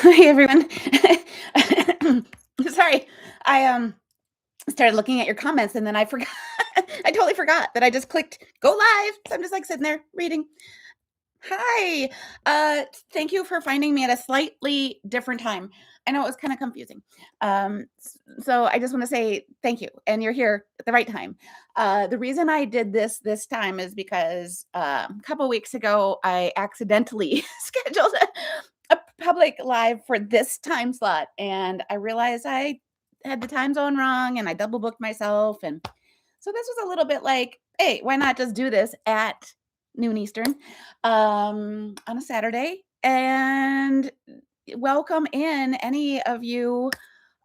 Hi everyone. Sorry. I started looking at your comments and then I forgot. I totally forgot that I just clicked go live. So I'm just like sitting there reading. Hi. Thank you for finding me at a slightly different time. I know it was kind of confusing. So I just want to say thank you, and you're here at the right time. The reason I did this time is because a couple weeks ago I accidentally scheduled a public live for this time slot, and I realized I had the time zone wrong, and I double booked myself, and so this was a little bit like, hey, why not just do this at noon Eastern on a Saturday, and welcome in any of you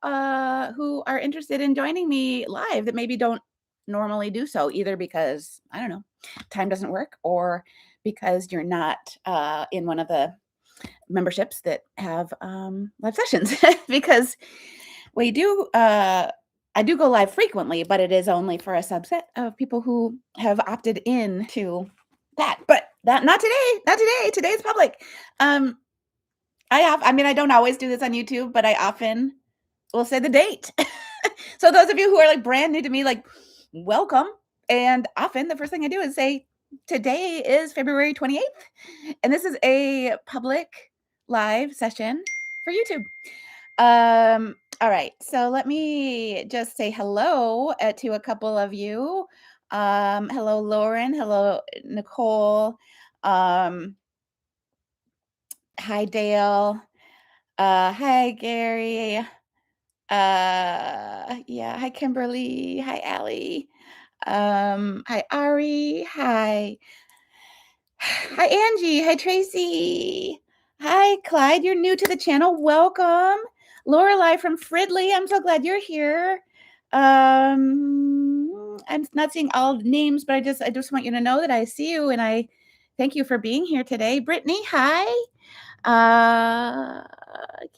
who are interested in joining me live that maybe don't normally do so, either because, I don't know, time doesn't work, or because you're not in one of the memberships that have live sessions. Because we do I do go live frequently, but it is only for a subset of people who have opted in to that. But that not today. Not today. Today's public. I don't always do this on YouTube, but I often will say the date. So those of you who are like brand new to me, like, welcome. And often the first thing I do is say today is February 28th, and this is a public live session for YouTube. All right, so let me just say hello to a couple of you. Hello, Lauren. Hello, Nicole. Hi, Dale. Hi, Gary. Yeah, hi, Kimberly. Hi, Allie. Hi, Ari. Hi. Hi, Angie. Hi, Tracy. Hi, Clyde. You're new to the channel. Welcome. Lorelei from Fridley. I'm so glad you're here. I'm not seeing all the names, but I just want you to know that I see you, and I thank you for being here today. Brittany, hi. I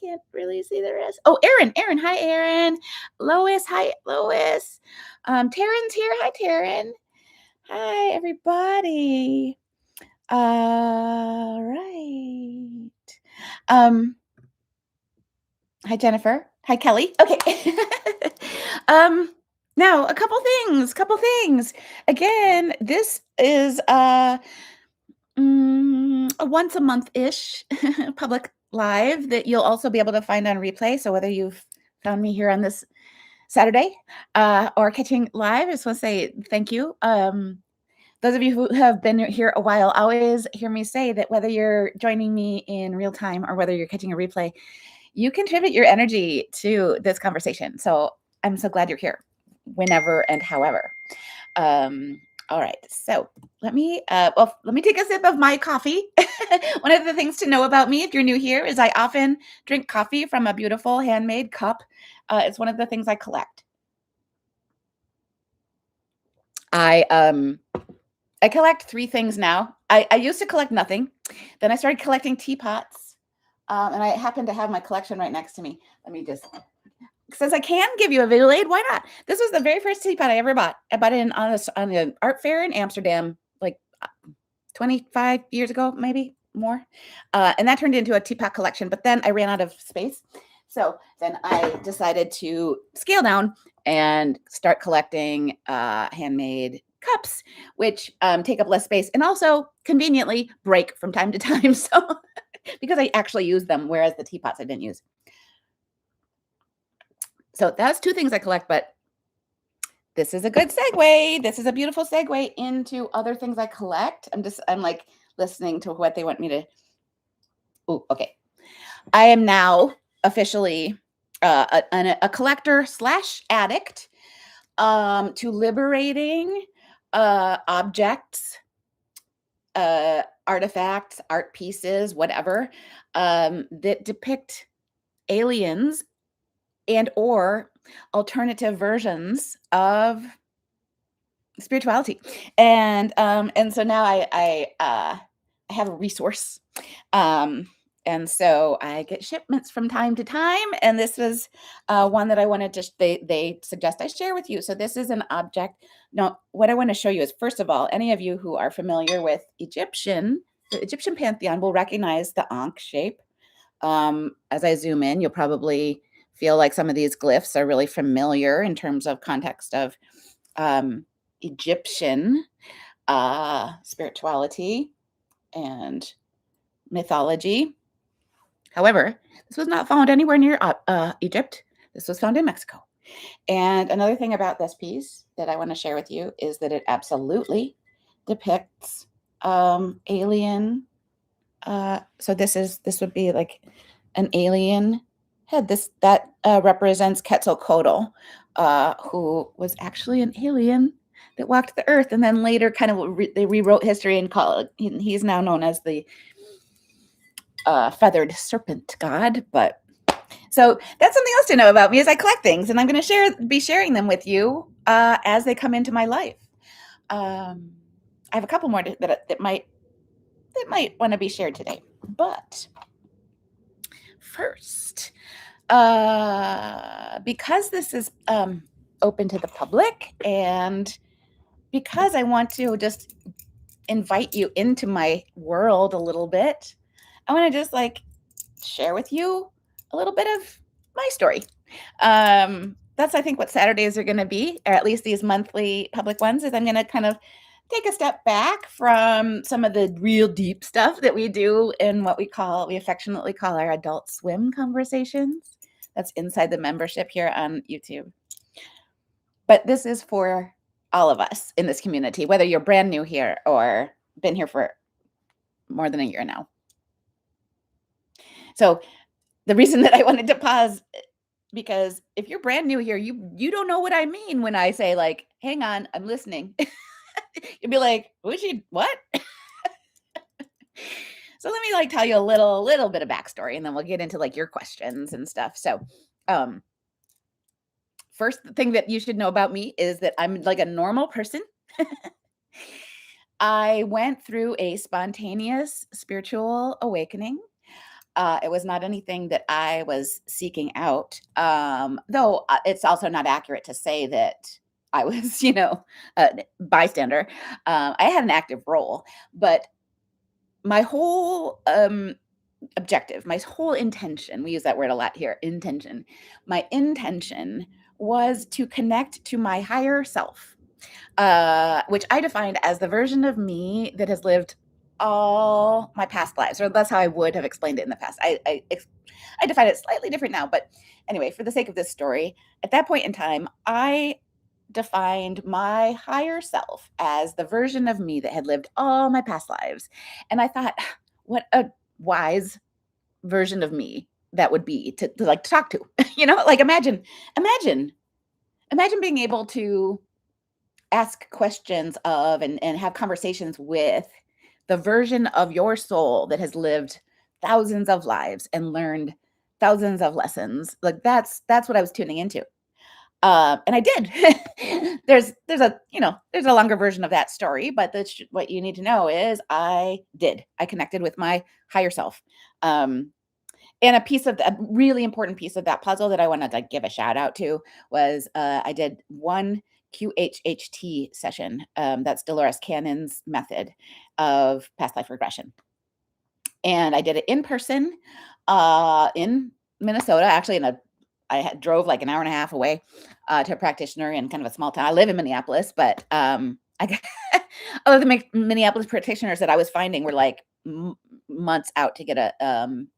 can't really see the rest. Oh, Aaron, hi, Aaron. Lois, hi, Lois. Taryn's here. Hi, Taryn. Hi, everybody. All right. Hi, Jennifer. Hi, Kelly. Okay. Now a couple things. Again, this is a once a month-ish public live that you'll also be able to find on replay. So whether you've found me here on this Saturday or catching live, I just want to say thank you. Those of you who have been here a while always hear me say that whether you're joining me in real time or whether you're catching a replay, you contribute your energy to this conversation. So I'm so glad you're here whenever and however. All right, so let me take a sip of my coffee. One of the things to know about me, if you're new here, is I often drink coffee from a beautiful handmade cup. It's one of the things I collect. I collect three things now. I used to collect nothing. Then I started collecting teapots. And I happen to have my collection right next to me. Let me just, since I can give you a visual aid, why not? This was the very first teapot I ever bought. I bought it on an art fair in Amsterdam, like 25 years ago, maybe more. And that turned into a teapot collection, but then I ran out of space. So then I decided to scale down and start collecting handmade cups, which take up less space and also conveniently break from time to time. So because I actually use them, whereas the teapots I didn't use. So that's two things I collect, but this is a good segue. This is a beautiful segue into other things I collect. I'm like listening to what they want me to. Oh, okay. I am now officially a collector / addict to liberating objects, artifacts, art pieces, whatever, that depict aliens and or alternative versions of spirituality. And so now I have a resource. And so I get shipments from time to time. And this was one that I wanted to, they suggest I share with you. So this is an object. Now, what I want to show you is, first of all, any of you who are familiar with the Egyptian Pantheon will recognize the Ankh shape. As I zoom in, you'll probably feel like some of these glyphs are really familiar in terms of context of Egyptian spirituality and mythology. However, this was not found anywhere near Egypt. This was found in Mexico. And another thing about this piece that I want to share with you is that it absolutely depicts alien. So this would be like an alien head. That represents Quetzalcoatl, who was actually an alien that walked the earth, and then later kind of they rewrote history and call it. He's now known as the feathered serpent god. But so that's something else to know about me is I collect things, and I'm going to be sharing them with you as they come into my life. I have a couple more that might want to be shared today. But first, because this is open to the public, and because I want to just invite you into my world a little bit, I want to just like share with you a little bit of my story. That's, I think, what Saturdays are going to be, or at least these monthly public ones, is I'm going to kind of take a step back from some of the real deep stuff that we do in what we affectionately call our adult swim conversations. That's inside the membership here on YouTube. But this is for all of us in this community, whether you're brand new here or been here for more than a year now. So the reason that I wanted to pause, because if you're brand new here, you don't know what I mean when I say, like, hang on, I'm listening. You'd be like, what? So let me like tell you a little bit of backstory, and then we'll get into like your questions and stuff. So first thing that you should know about me is that I'm like a normal person. I went through a spontaneous spiritual awakening. It was not anything that I was seeking out, though it's also not accurate to say that I was, a bystander. I had an active role, but my whole objective, my whole intention, we use that word a lot here, intention. My intention was to connect to my higher self, which I defined as the version of me that has lived all my past lives, or that's how I would have explained it in the past. I define it slightly different now, but anyway, for the sake of this story, at that point in time, I defined my higher self as the version of me that had lived all my past lives. And I thought, what a wise version of me that would be to like talk to, like imagine being able to ask questions of and have conversations with the version of your soul that has lived thousands of lives and learned thousands of lessons. Like that's what I was tuning into. And I did. there's a longer version of that story, but what you need to know is I connected with my higher self. And a really important piece of that puzzle that I want to like give a shout out to was I did one QHHT session. That's Dolores Cannon's method of past life regression. And I did it in person in Minnesota, actually I drove like an hour and a half away to a practitioner in kind of a small town. I live in Minneapolis, but I got other than Minneapolis practitioners that I was finding were like months out to get an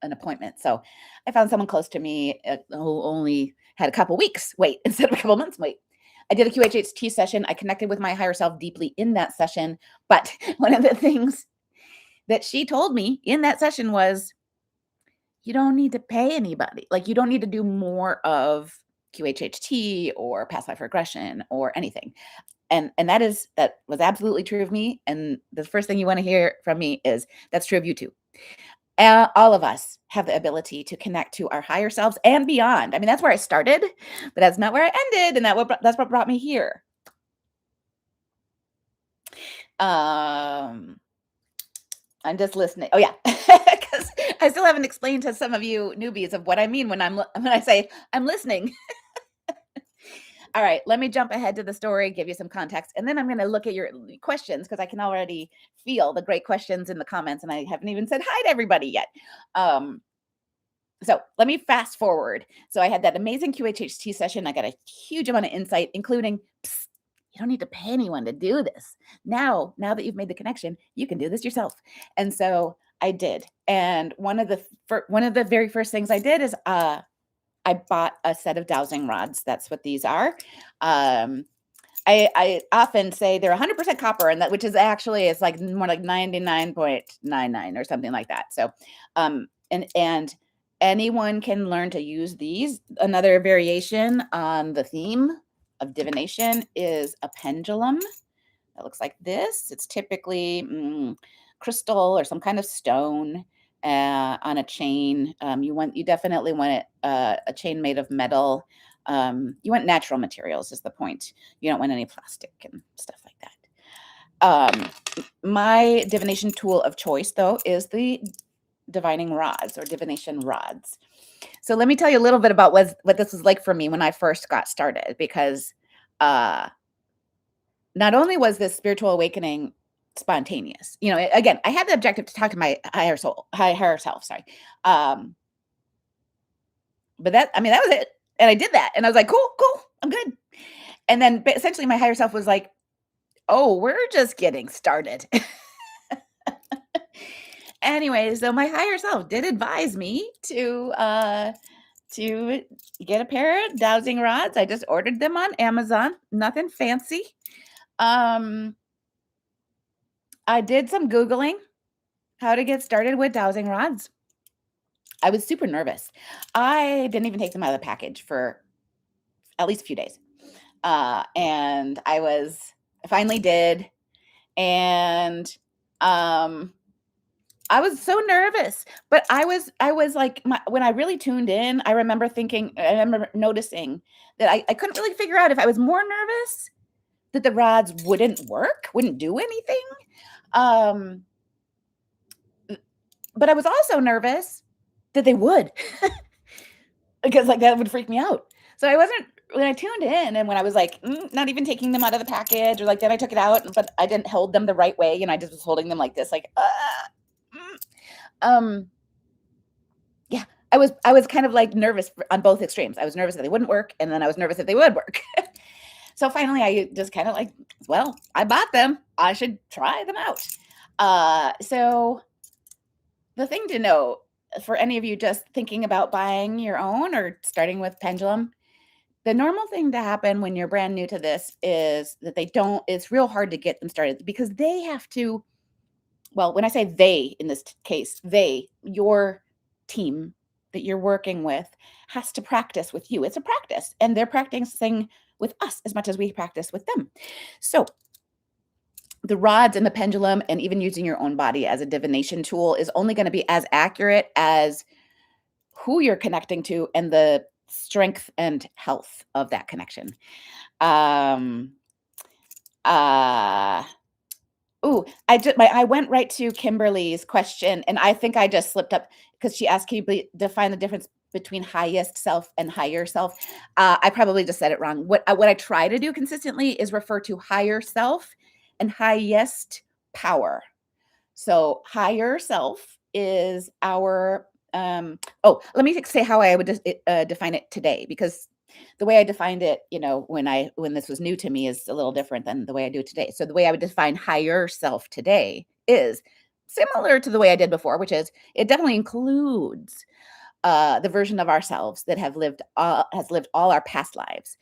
appointment. So I found someone close to me who only had a couple weeks wait instead of a couple months wait. I did a QHHT session. I connected with my higher self deeply in that session. But one of the things that she told me in that session was, you don't need to pay anybody. Like, you don't need to do more of QHHT or past life regression or anything. And that was absolutely true of me. And the first thing you want to hear from me is that's true of you too. All of us have the ability to connect to our higher selves and beyond. I mean, that's where I started, but that's not where I ended. And that's what brought me here. I'm just listening. Oh yeah. Because I still haven't explained to some of you newbies of what I mean when I say I'm listening. All right, let me jump ahead to the story, give you some context, and then I'm going to look at your questions because I can already feel the great questions in the comments, and I haven't even said hi to everybody yet. So let me fast forward. So I had that amazing QHHT session. I got a huge amount of insight, including, "Psst, you don't need to pay anyone to do this. Now that you've made the connection, you can do this yourself." And so I did. And one of the very first things I did is I bought a set of dowsing rods. That's what these are. Um, I often say they're 100% copper, and that which is actually it's like more like 99.99 or something like that. So, and anyone can learn to use these. Another variation on the theme of divination is a pendulum that looks like this. It's typically crystal or some kind of stone on a chain. You definitely want it a chain made of metal. You want natural materials is the point. You don't want any plastic and stuff like that. My divination tool of choice, though, is the divining rods or divination rods. So let me tell you a little bit about what this was like for me when I first got started, because not only was this spiritual awakening spontaneous, again, I had the objective to talk to my higher self, sorry. But that was it. And I did that. And I was like, cool, I'm good. And then essentially my higher self was like, oh, we're just getting started. Anyway, so my higher self did advise me to get a pair of dowsing rods. I just ordered them on Amazon, nothing fancy. I did some Googling how to get started with dowsing rods. I was super nervous. I didn't even take them out of the package for at least a few days. And I finally did. And I was so nervous, but I was like, when I really tuned in, I remember noticing that I couldn't really figure out if I was more nervous that the rods wouldn't do anything. But I was also nervous that they would, because like that would freak me out. So when I tuned in and when I was like, not even taking them out of the package, or like then I took it out, but I didn't hold them the right way. I just was holding them like this, like, yeah, I was kind of like nervous on both extremes. I was nervous that they wouldn't work, and then I was nervous that they would work. So finally I just kind of like, well, I bought them, I should try them out. So the thing to know for any of you just thinking about buying your own or starting with pendulum, the normal thing to happen when you're brand new to this is that it's real hard to get them started, because they have to, well, when I say they, in this case, your team that you're working with has to practice with you. It's a practice, and they're practicing with us as much as we practice with them. So the rods and the pendulum, and even using your own body as a divination tool, is only going to be as accurate as who you're connecting to and the strength and health of that connection. I went right to Kimberly's question, and I think I just slipped up because she asked, can you define the difference between highest self and higher self? I probably just said it wrong. What I try to do consistently is refer to higher self and highest power. So higher self is our, let me say how I would define it today, because the way I defined it, when this was new to me, is a little different than the way I do it today. So the way I would define higher self today is similar to the way I did before, which is it definitely includes the version of ourselves that has lived all our past lives.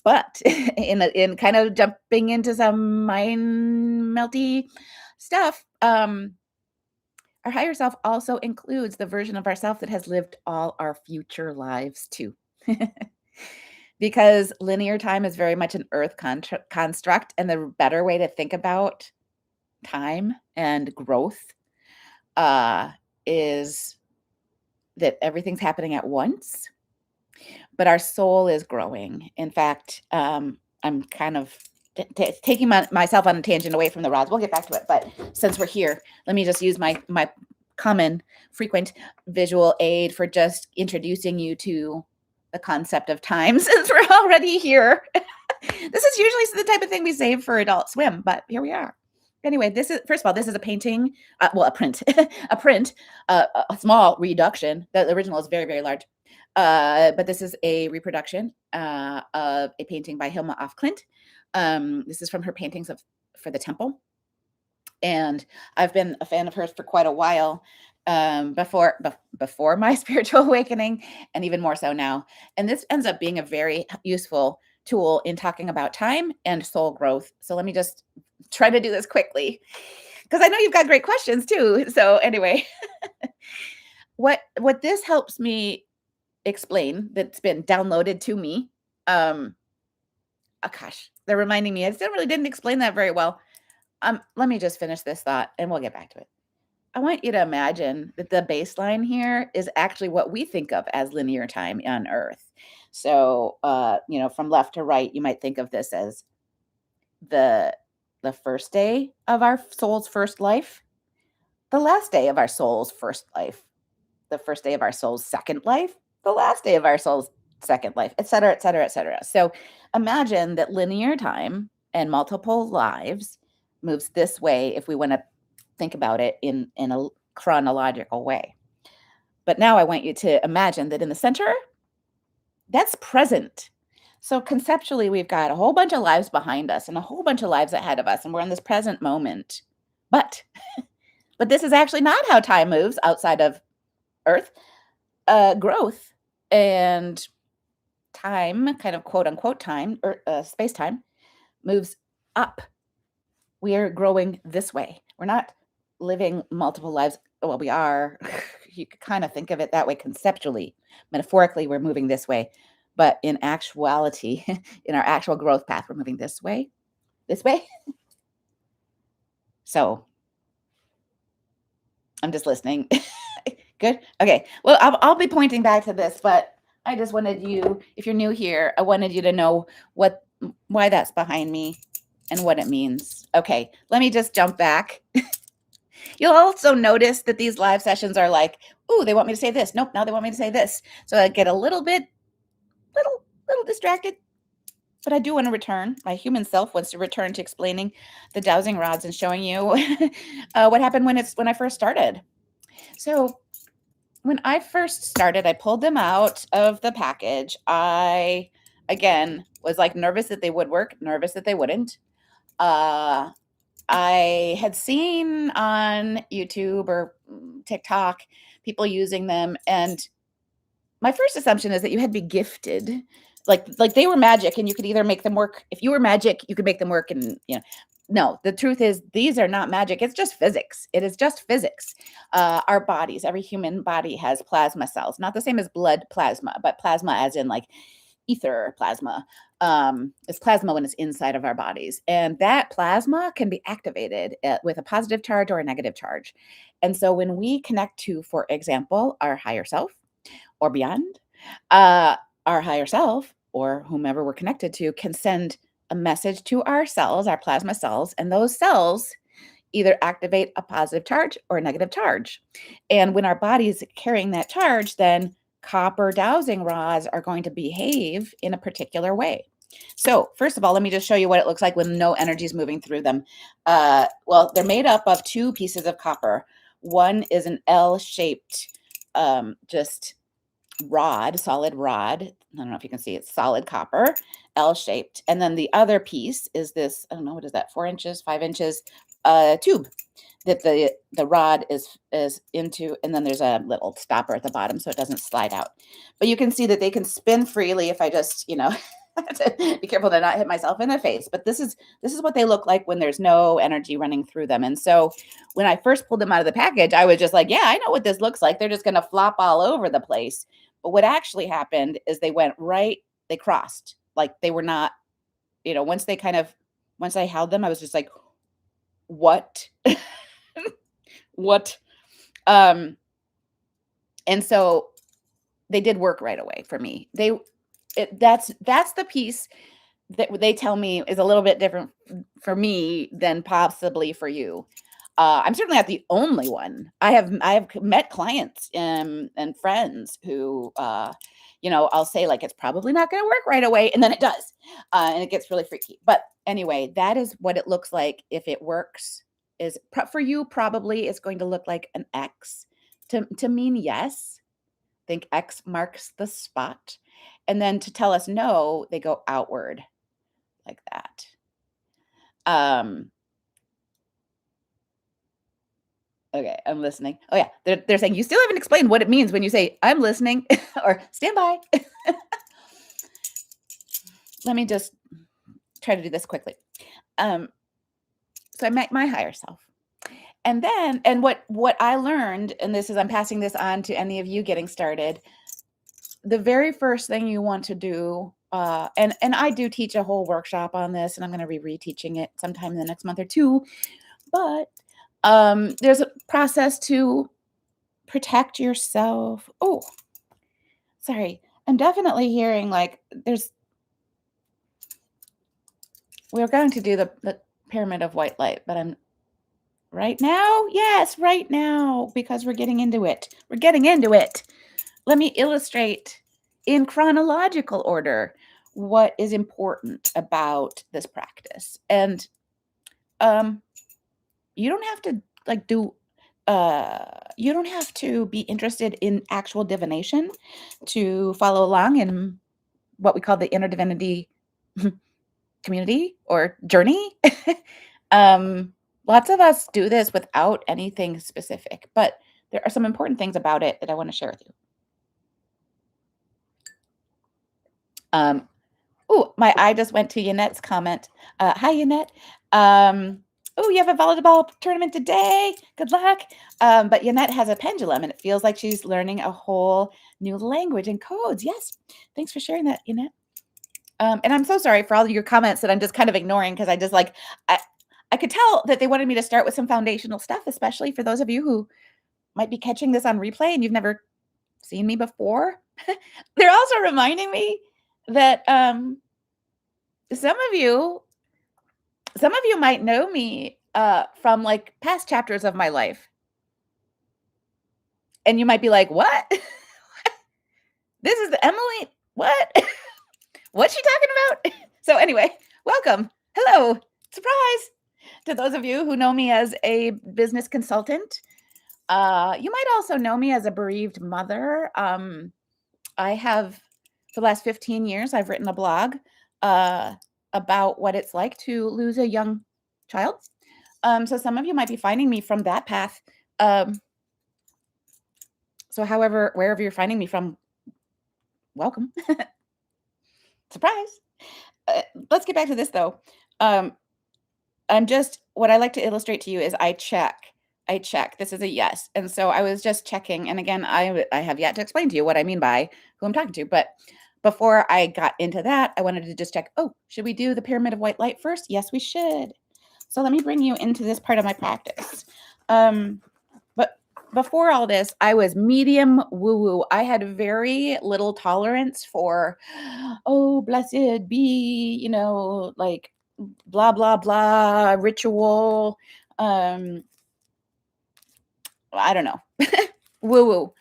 But in kind of jumping into some mind melty stuff, our higher self also includes the version of ourself that has lived all our future lives too. Because linear time is very much an earth construct, and the better way to think about time and growth is that everything's happening at once, but our soul is growing. In fact, I'm kind of taking myself on a tangent away from the rods. We'll get back to it, but since we're here, let me just use my common frequent visual aid for just introducing you to the concept of time, since we're already here. This is usually the type of thing we save for Adult Swim, but here we are. Anyway, this is, first of all, this is a painting, well, a print, a print, a small reduction. The original is very, very large. But this is a reproduction of a painting by Hilma af Klint. This is from her paintings for the temple. And I've been a fan of hers for quite a while, before my spiritual awakening, and even more so now. And this ends up being a very useful tool in talking about time and soul growth. So let me just try to do this quickly, because I know you've got great questions too. So anyway, what this helps me explain, that's been downloaded to me. Oh gosh, they're reminding me. I still really didn't explain that very well. Let me just finish this thought and we'll get back to it. I want you to imagine that the baseline here is actually what we think of as linear time on Earth. So, from left to right, you might think of this as the first day of our soul's first life, the last day of our soul's first life, the first day of our soul's second life, the last day of our soul's second life, et cetera, et cetera, et cetera. So imagine that linear time and multiple lives moves this way if we want to think about it in a chronological way. But now I want you to imagine that in the center, that's present. So conceptually, we've got a whole bunch of lives behind us and a whole bunch of lives ahead of us, and we're in this present moment. But this is actually not how time moves outside of Earth. Growth and time, kind of quote unquote time, or space time, moves up. We are growing this way. We're not living multiple lives. Well, we are. You could kind of think of it that way conceptually. Metaphorically, we're moving this way. But in actuality, in our actual growth path, we're moving this way, this way. So I'm just listening. Good. Okay. Well, I'll be pointing back to this, but I just wanted you, if you're new here, I wanted you to know why that's behind me and what it means. Okay. Let me just jump back. You'll also notice that these live sessions are like, ooh, they want me to say this. Nope. Now they want me to say this. So I get a little distracted, but I do want to return. My human self wants to return to explaining the dowsing rods and showing you what happened when I first started. So when I first started, I pulled them out of the package. I, again, was like nervous that they would work, nervous that they wouldn't. I had seen on YouTube or TikTok people using them, and my first assumption is that you had to be gifted, like they were magic, and you could either make them work. If you were magic, you could make them work, and no, the truth is these are not magic. It's just physics. It is just physics. Our bodies, every human body has plasma cells, not the same as blood plasma, but plasma as in like ether plasma. It's plasma when it's inside of our bodies. And that plasma can be activated with a positive charge or a negative charge. And so when we connect to, for example, our higher self or beyond, our higher self or whomever we're connected to can send a message to our cells, our plasma cells, and those cells either activate a positive charge or a negative charge. And when our body is carrying that charge, then copper dowsing rods are going to behave in a particular way. So first of all, let me just show you what it looks like when no energy is moving through them. Well, they're made up of two pieces of copper. One is an L-shaped just rod, solid rod. I don't know if you can see, it's solid copper, L-shaped. And then the other piece is this, I don't know, what is that, 4 inches, 5 inches tube that the rod is into, and then there's a little stopper at the bottom so it doesn't slide out. But you can see that they can spin freely if I just, I have to be careful to not hit myself in the face. But this is what they look like when there's no energy running through them. And so when I first pulled them out of the package, I was just like, yeah, I know what this looks like. They're just going to flop all over the place. But what actually happened is they crossed. Like they were not, once I held them, I was just like, what? What? And so they did work right away for me. That's the piece that they tell me is a little bit different for me than possibly for you. I'm certainly not the only one. I have met clients and friends who, I'll say like, it's probably not going to work right away. And then it does. And it gets really freaky. But anyway, that is what it looks like if it works is for you, probably it's going to look like an X to mean yes. Think X marks the spot. And then to tell us no, they go outward like that. Okay, I'm listening. Oh yeah, they're saying you still haven't explained what it means when you say I'm listening or stand by. Let me just try to do this quickly. So I met my higher self. And then, and what I learned, and this is, I'm passing this on to any of you getting started. The very first thing you want to do, and I do teach a whole workshop on this, and I'm going to be reteaching it sometime in the next month or two. But there's a process to protect yourself. Oh, sorry. I'm definitely hearing like we're going to do the pyramid of white light, but I'm right now. Yes, right now, because we're getting into it. We're getting into it. Let me illustrate in chronological order what is important about this practice. And you don't have to like do you don't have to be interested in actual divination to follow along in what we call the inner divinity community or journey. Lots of us do this without anything specific, but there are some important things about it that I want to share with you. Oh, my eye just went to Yanette's comment. Hi, Yanette. Oh, you have a volleyball tournament today. Good luck. But Yanette has a pendulum, and it feels like she's learning a whole new language and codes. Yes. Thanks for sharing that, Yanette. And I'm so sorry for all of your comments that I'm just kind of ignoring because I just like, I could tell that they wanted me to start with some foundational stuff, especially for those of you who might be catching this on replay and you've never seen me before. They're also reminding me that some of you might know me from like past chapters of my life. And you might be like, what? This is Emily. What? What's she talking about? So anyway, welcome. Hello. Surprise. To those of you who know me as a business consultant. You might also know me as a bereaved mother. I have, for the last 15 years, I've written a blog about what it's like to lose a young child. So some of you might be finding me from that path. So however, wherever you're finding me from, welcome. Surprise. Let's get back to this though. What I like to illustrate to you is I check. This is a yes. And so I was just checking. And again, I have yet to explain to you what I mean by who I'm talking to. But before I got into that, I wanted to just check, oh, should we do the pyramid of white light first? Yes, we should. So let me bring you into this part of my practice. But before all this, I was medium woo-woo. I had very little tolerance for, oh, blessed be, like blah, blah, blah, ritual. I don't know. Woo-woo.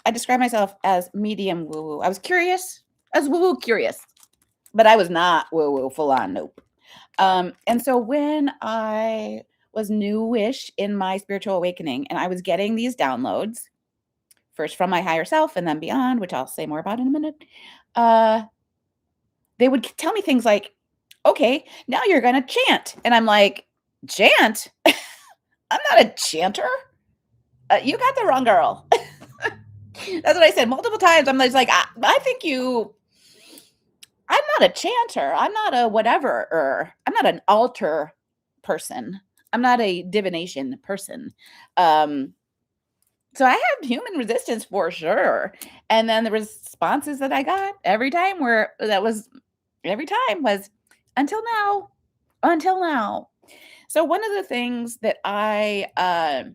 I describe myself as medium woo-woo. I was curious. I was woo-woo curious. But I was not woo-woo full on. Nope. And so when I was newish in my spiritual awakening and I was getting these downloads, first from my higher self and then beyond, which I'll say more about in a minute, they would tell me things like, okay, now you're going to chant. And I'm like, chant? I'm not a chanter. You got the wrong girl. That's what I said multiple times. I'm just like, I think I'm not a chanter. I'm not a whatever. I'm not an altar person. I'm not a divination person. So I had human resistance for sure. And then the responses that I got every time was until now. So one of the things that I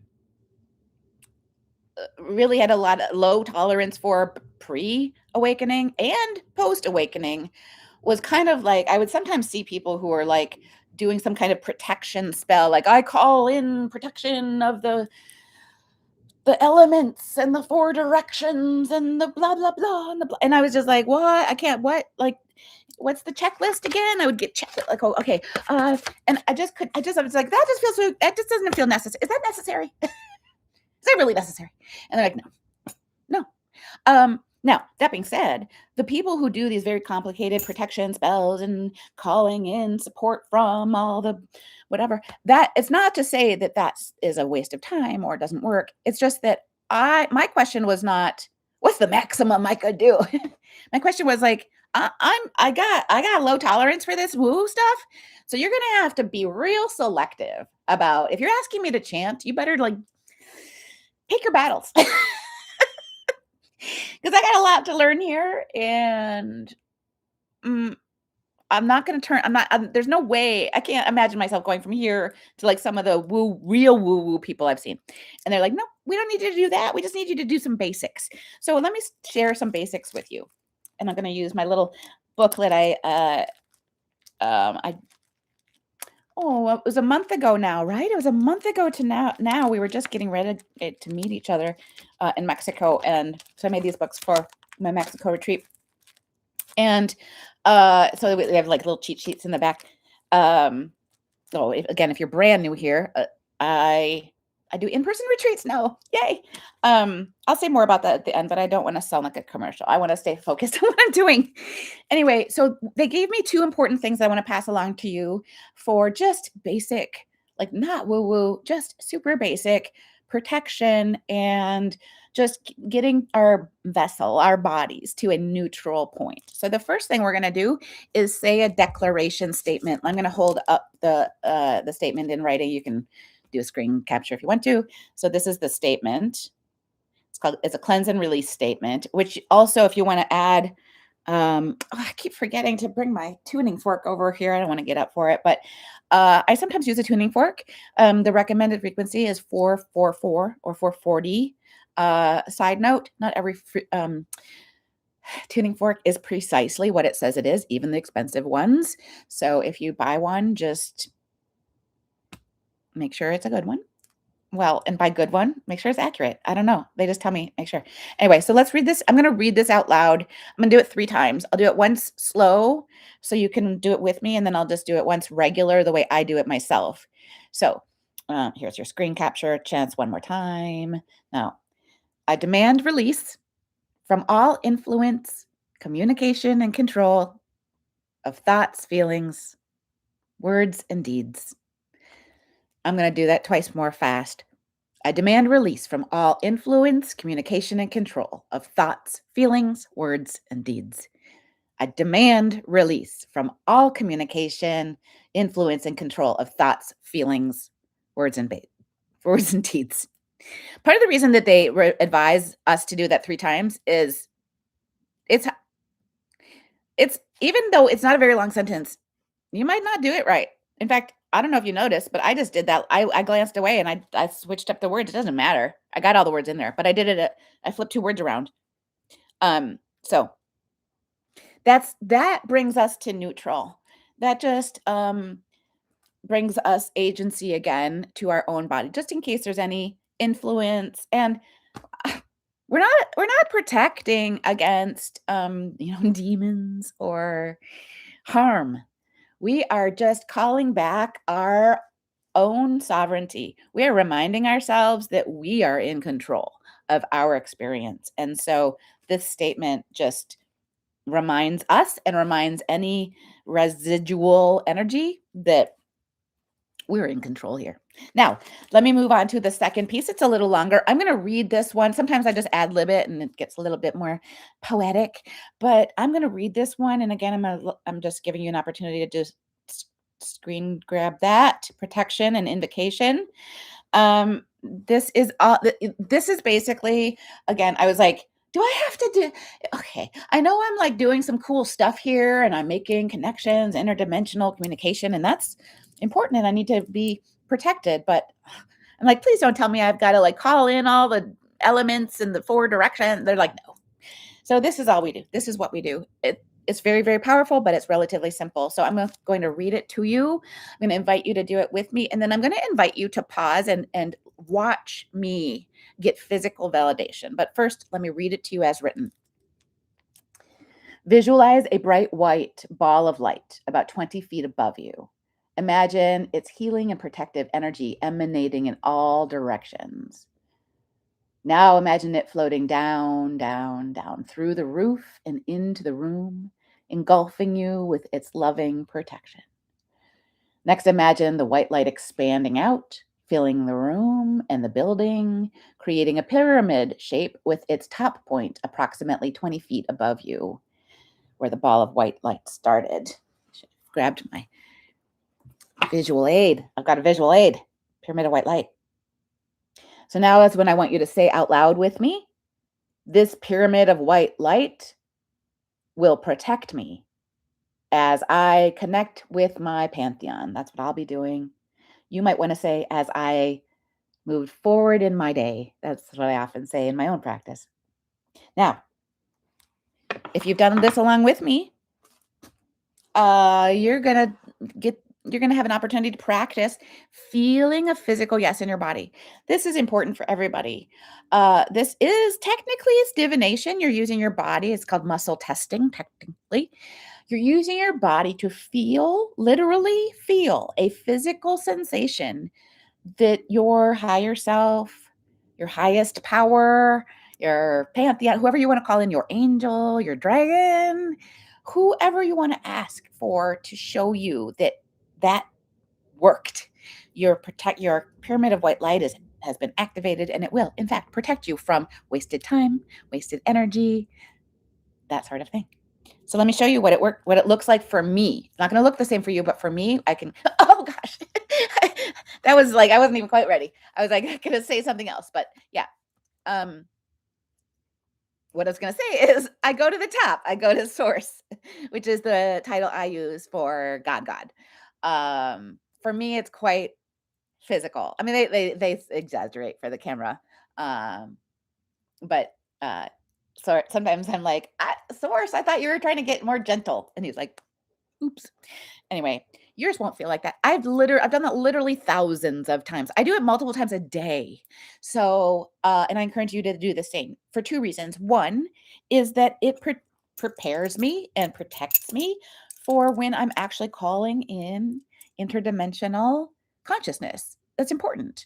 really had a lot of low tolerance for pre-awakening and post-awakening was kind of like, I would sometimes see people who are like doing some kind of protection spell, like I call in protection of the elements and the four directions and the blah, blah, blah, and I was just like, what? I can't, what? Like, what's the checklist again? I would get checked like, oh, okay. And I was like, that just feels so, that just doesn't feel necessary. Is that necessary? Is that really necessary? And they're like, no. Now, that being said, the people who do these very complicated protection spells and calling in support from all the whatever, that it's not to say that that is a waste of time or doesn't work. It's just that my question was not what's the maximum I could do. My question was like, I got low tolerance for this woo stuff. So you're gonna have to be real selective about if you're asking me to chant, you better like pick your battles. Because I got a lot to learn here, and I'm not going to turn. There's no way. I can't imagine myself going from here to like some of the real woo woo people I've seen, and they're like, no, we don't need you to do that. We just need you to do some basics. So let me share some basics with you, and I'm going to use my little booklet. It was a month ago now, right? It was a month ago to now. Now we were just getting ready to meet each other in Mexico. And so I made these books for my Mexico retreat. And so we have like little cheat sheets in the back. Again, if you're brand new here, I do in-person retreats now. Yay. I'll say more about that at the end, but I don't want to sound like a commercial. I want to stay focused on what I'm doing. Anyway, so they gave me 2 important things I want to pass along to you for just basic, like not woo-woo, just super basic protection and just getting our vessel, our bodies to a neutral point. So the first thing we're going to do is say a declaration statement. I'm going to hold up the statement in writing. You can do a screen capture if you want to. So this is the statement. It's a cleanse and release statement, which also, if you want to add, I keep forgetting to bring my tuning fork over here. I don't want to get up for it, but I sometimes use a tuning fork. The recommended frequency is 444 or 440. Side note, not every tuning fork is precisely what it says it is, even the expensive ones. So if you buy one, just make sure it's a good one. Well, and by good one, make sure it's accurate. I don't know. They just tell me, make sure. Anyway, so let's read this. I'm going to read this out loud. I'm going to do it 3 times. I'll do it once slow so you can do it with me, and then I'll just do it once regular the way I do it myself. So here's your screen capture. Chance one more time. Now, I demand release from all influence, communication, and control of thoughts, feelings, words, and deeds. I'm going to do that twice more fast. I demand release from all influence, communication, and control of thoughts, feelings, words, and deeds. I demand release from all communication, influence, and control of thoughts, feelings, words, and deeds. Part of the reason that they advise us to do that 3 times is it's even though it's not a very long sentence, you might not do it right. In fact, I don't know if you noticed, but I just did that. I glanced away and I switched up the words. It doesn't matter. I got all the words in there, but I did it. I flipped 2 words around. So that brings us to neutral. That just brings us agency again to our own body, just in case there's any influence. And we're not protecting against demons or harm. We are just calling back our own sovereignty. We are reminding ourselves that we are in control of our experience. And so this statement just reminds us and reminds any residual energy that we're in control here. Now, let me move on to the second piece. It's a little longer. I'm going to read this one. Sometimes I just ad lib it and it gets a little bit more poetic, but I'm going to read this one. And again, I'm just giving you an opportunity to just screen grab that protection and invocation. This is basically, again, I was like, do I have to do, okay, I know I'm like doing some cool stuff here and I'm making connections, interdimensional communication, and that's important and I need to be protected, but I'm like, please don't tell me I've got to like call in all the elements in the 4 directions. They're like, no. So this is all we do. This is what we do. It's very, very powerful, but it's relatively simple. So I'm going to read it to you. I'm going to invite you to do it with me. And then I'm going to invite you to pause and watch me get physical validation. But first, let me read it to you as written. Visualize a bright white ball of light about 20 feet above you. Imagine its healing and protective energy emanating in all directions. Now imagine it floating down, down, down through the roof and into the room, engulfing you with its loving protection. Next, imagine the white light expanding out, filling the room and the building, creating a pyramid shape with its top point approximately 20 feet above you, where the ball of white light started. I should have grabbed my visual aid. I've got a visual aid, pyramid of white light. So now that's when I want you to say out loud with me, this pyramid of white light will protect me as I connect with my Pantheon. That's what I'll be doing. You might want to say, as I move forward in my day. That's what I often say in my own practice. Now, if you've done this along with me, you're gonna have an opportunity to practice feeling a physical yes in your body. This is important for everybody. This is technically it's divination. You're using your body. It's called muscle testing, technically. You're using your body to feel, literally feel a physical sensation that your higher self, your highest power, your Pantheon, whoever you want to call in, your angel, your dragon, whoever you want to ask for to show you that that worked. Your pyramid of white light has been activated, and it will, in fact, protect you from wasted time, wasted energy, that sort of thing. So let me show you what it looks like for me. It's not going to look the same for you, but for me, I can. Oh gosh, that was like I wasn't even quite ready. I was like going to say something else, but yeah. What I was going to say is I go to the top. I go to source, which is the title I use for God. For me, it's quite physical. I mean, they exaggerate for the camera, but so sometimes I'm like, source. I thought you were trying to get more gentle, and he's like, oops. Anyway, yours won't feel like that. I've done that literally thousands of times. I do it multiple times a day. So, and I encourage you to do the same for two reasons. One is that it prepares me and protects me for when I'm actually calling in interdimensional consciousness. That's important.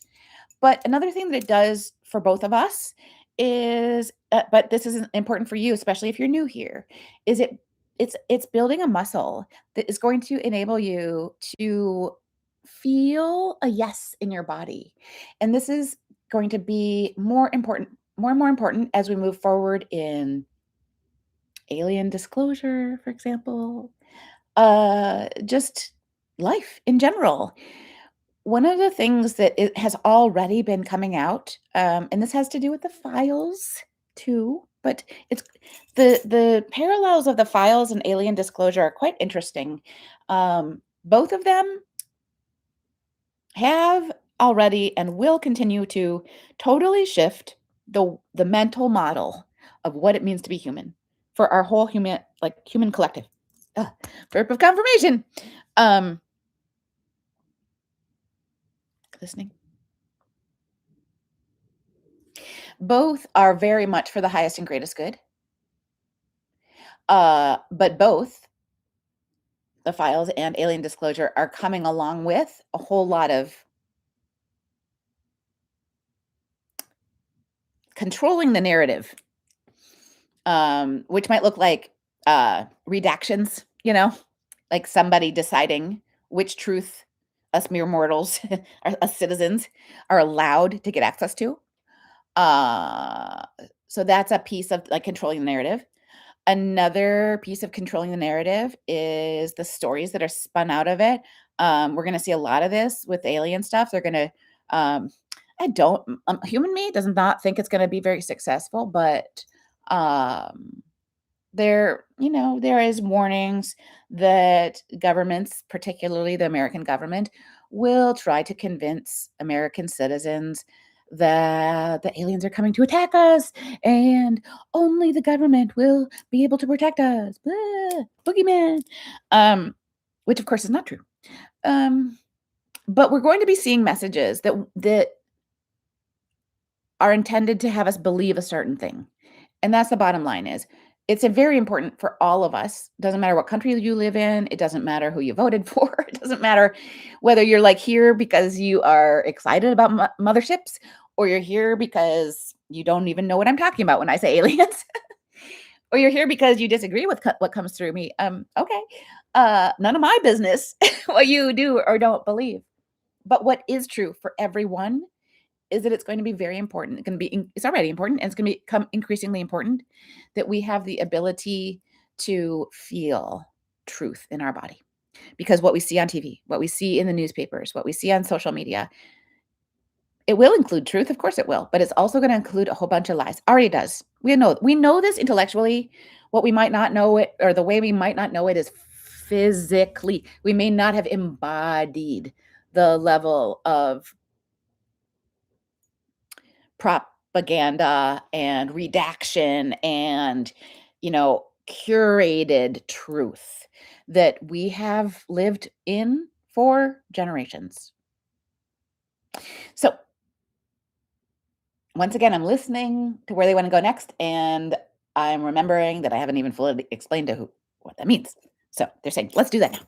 But another thing that it does for both of us is, but this is important for you, especially if you're new here, is it's building a muscle that is going to enable you to feel a yes in your body. And this is going to be more and more important as we move forward in alien disclosure, for example, just life in general. One of the things that it has already been coming out, and this has to do with the files too, but it's the parallels of the files and alien disclosure are quite interesting. Both of them have already and will continue to totally shift the mental model of what it means to be human for our whole human collective. Verb of confirmation. Listening. Both are very much for the highest and greatest good. But both the files and alien disclosure are coming along with a whole lot of controlling the narrative, which might look like redactions, like somebody deciding which truth us mere mortals, us citizens, are allowed to get access to. So that's a piece of like controlling the narrative. Another piece of controlling the narrative is the stories that are spun out of it. We're going to see a lot of this with alien stuff. They're going to, human me does not think it's going to be very successful, but there is warnings that governments, particularly the American government, will try to convince American citizens that the aliens are coming to attack us and only the government will be able to protect us. Blah, boogeyman. Which of course is not true. But we're going to be seeing messages that are intended to have us believe a certain thing. And that's the bottom line is It's a very important for all of us. Doesn't matter what country you live in. It doesn't matter who you voted for. It doesn't matter whether you're like here because you are excited about motherships or you're here because you don't even know what I'm talking about when I say aliens. Or you're here because you disagree with what comes through me. Okay. None of my business what you do or don't believe. But what is true for everyone is that it's going to be very important. It's going to be, it's already important, and it's going to become increasingly important that we have the ability to feel truth in our body. Because what we see on TV, what we see in the newspapers, what we see on social media, it will include truth, of course it will, but it's also going to include a whole bunch of lies. Already does. We know this intellectually. What we might not know it, or the way we might not know it, is physically. We may not have embodied the level of propaganda and redaction and, curated truth that we have lived in for generations. So once again, I'm listening to where they want to go next, and I'm remembering that I haven't even fully explained to what that means. So they're saying, let's do that now.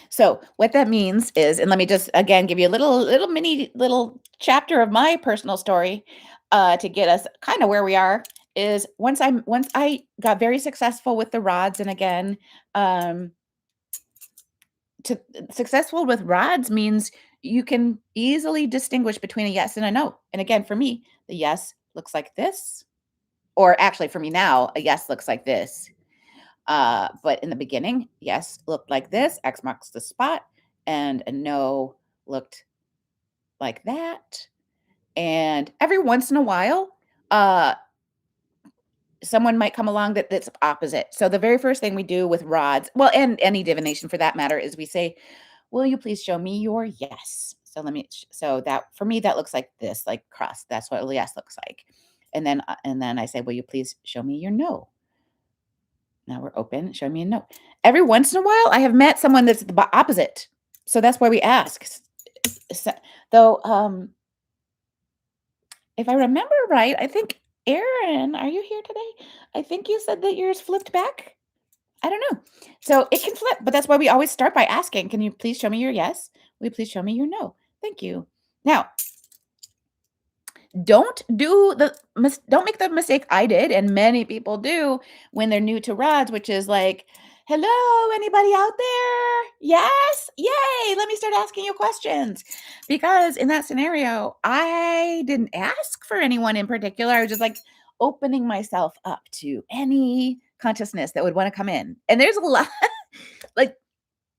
So what that means is, and let me just again give you a little mini little chapter of my personal story to get us kind of where we are. Is once I got very successful with the rods, and again, to successful with rods means you can easily distinguish between a yes and a no. And again, for me, the yes looks like this, or actually for me now, a yes looks like this. But in the beginning, yes looked like this, X marks the spot, and a no looked like that. And every once in a while, someone might come along that's opposite. So the very first thing we do with rods, well, and any divination for that matter, is we say, will you please show me your yes? So that for me, that looks like this, like cross. That's what a yes looks like. And then I say, will you please show me your no? Now we're open. Show me a no. Every once in a while, I have met someone that's the opposite. So that's why we ask. So, though, if I remember right, I think Erin, are you here today? I think you said that yours flipped back. I don't know. So it can flip, but that's why we always start by asking, can you please show me your yes? Will you please show me your no? Thank you. Now, don't make the mistake I did, and many people do when they're new to rods, which is like, hello, anybody out there? Yes, yay, let me start asking you questions. Because in that scenario, I didn't ask for anyone in particular. I was just like opening myself up to any consciousness that would want to come in. And there's a lot like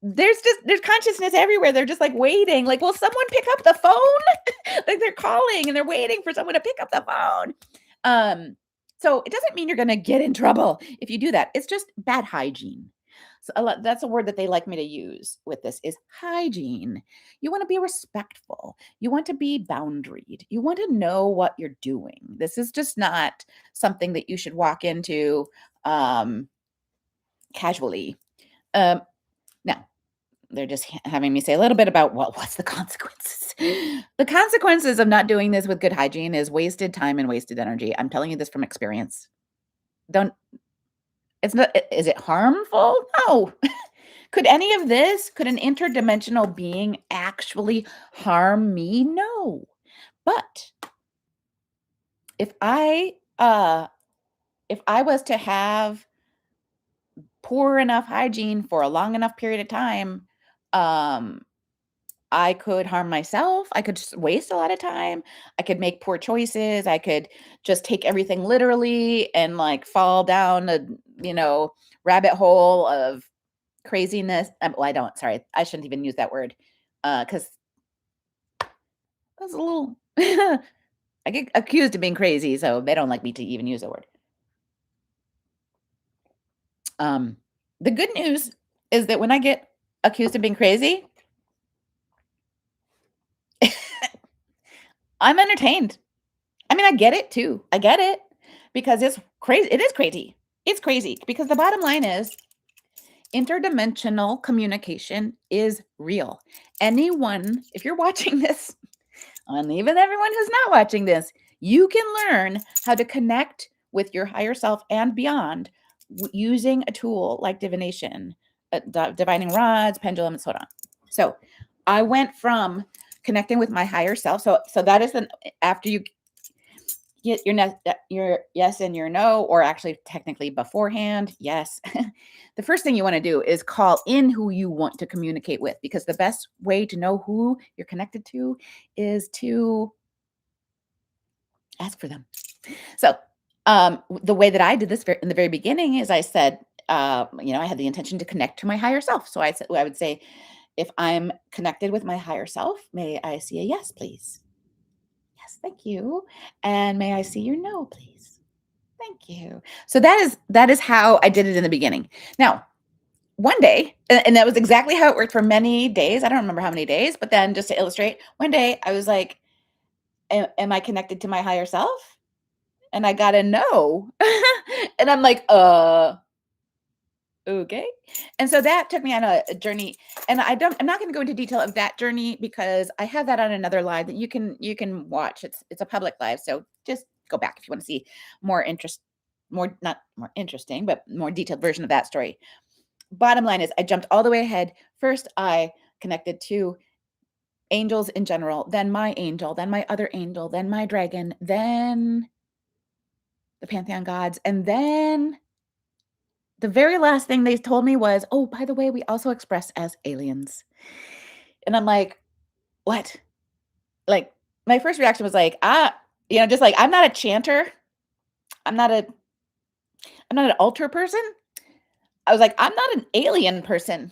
there's consciousness everywhere. They're just like waiting. Like, will someone pick up the phone? Like they're calling and they're waiting for someone to pick up the phone. So it doesn't mean you're going to get in trouble if you do that. It's just bad hygiene. So that's a word that they like me to use with this is hygiene. You want to be respectful. You want to be boundaried. You want to know what you're doing. This is just not something that you should walk into casually. Now, they're just having me say a little bit about, well, what's the consequences? The consequences of not doing this with good hygiene is wasted time and wasted energy. I'm telling you this from experience. Is it harmful? No. Could any of this, could an interdimensional being actually harm me? No. But if I was to have poor enough hygiene for a long enough period of time, I could harm myself. I could just waste a lot of time. I could make poor choices. I could just take everything literally and like fall down a, rabbit hole of craziness. Well, I don't, sorry. I shouldn't even use that word. Cause that's a little, I get accused of being crazy. So they don't like me to even use the word. The good news is that when I get accused of being crazy, I'm entertained. I mean, I get it too. I get it because it's crazy. It is crazy. It's crazy because the bottom line is interdimensional communication is real. Anyone, if you're watching this, and even everyone who's not watching this, you can learn how to connect with your higher self and beyond using a tool like divination, divining rods, pendulum, and so on. So I went from connecting with my higher self. So that is after you get your yes and your no, or actually technically beforehand, yes. The first thing you want to do is call in who you want to communicate with, because the best way to know who you're connected to is to ask for them. So the way that I did this in the very beginning is I said, I had the intention to connect to my higher self. So I would say, if I'm connected with my higher self, may I see a yes, please? Yes, thank you. And may I see your no, please? Thank you. So that is how I did it in the beginning. Now, one day, and that was exactly how it worked for many days. I don't remember how many days, but then just to illustrate, one day I was like, am I connected to my higher self? And I got a no. And I'm like, okay. And so that took me on a journey. And I'm not going to go into detail of that journey, because I have that on another live that you can watch. It's a public live. So just go back if you want to see more not more interesting, but more detailed version of that story. Bottom line is, I jumped all the way ahead. First, I connected to angels in general, then my angel, then my other angel, then my dragon, then the Pantheon gods, and then the very last thing they told me was, "Oh, by the way, we also express as aliens." And I'm like, "What?" Like, my first reaction was like, just like, I'm not a chanter. I'm not a I'm not an altar person. I was like, I'm not an alien person.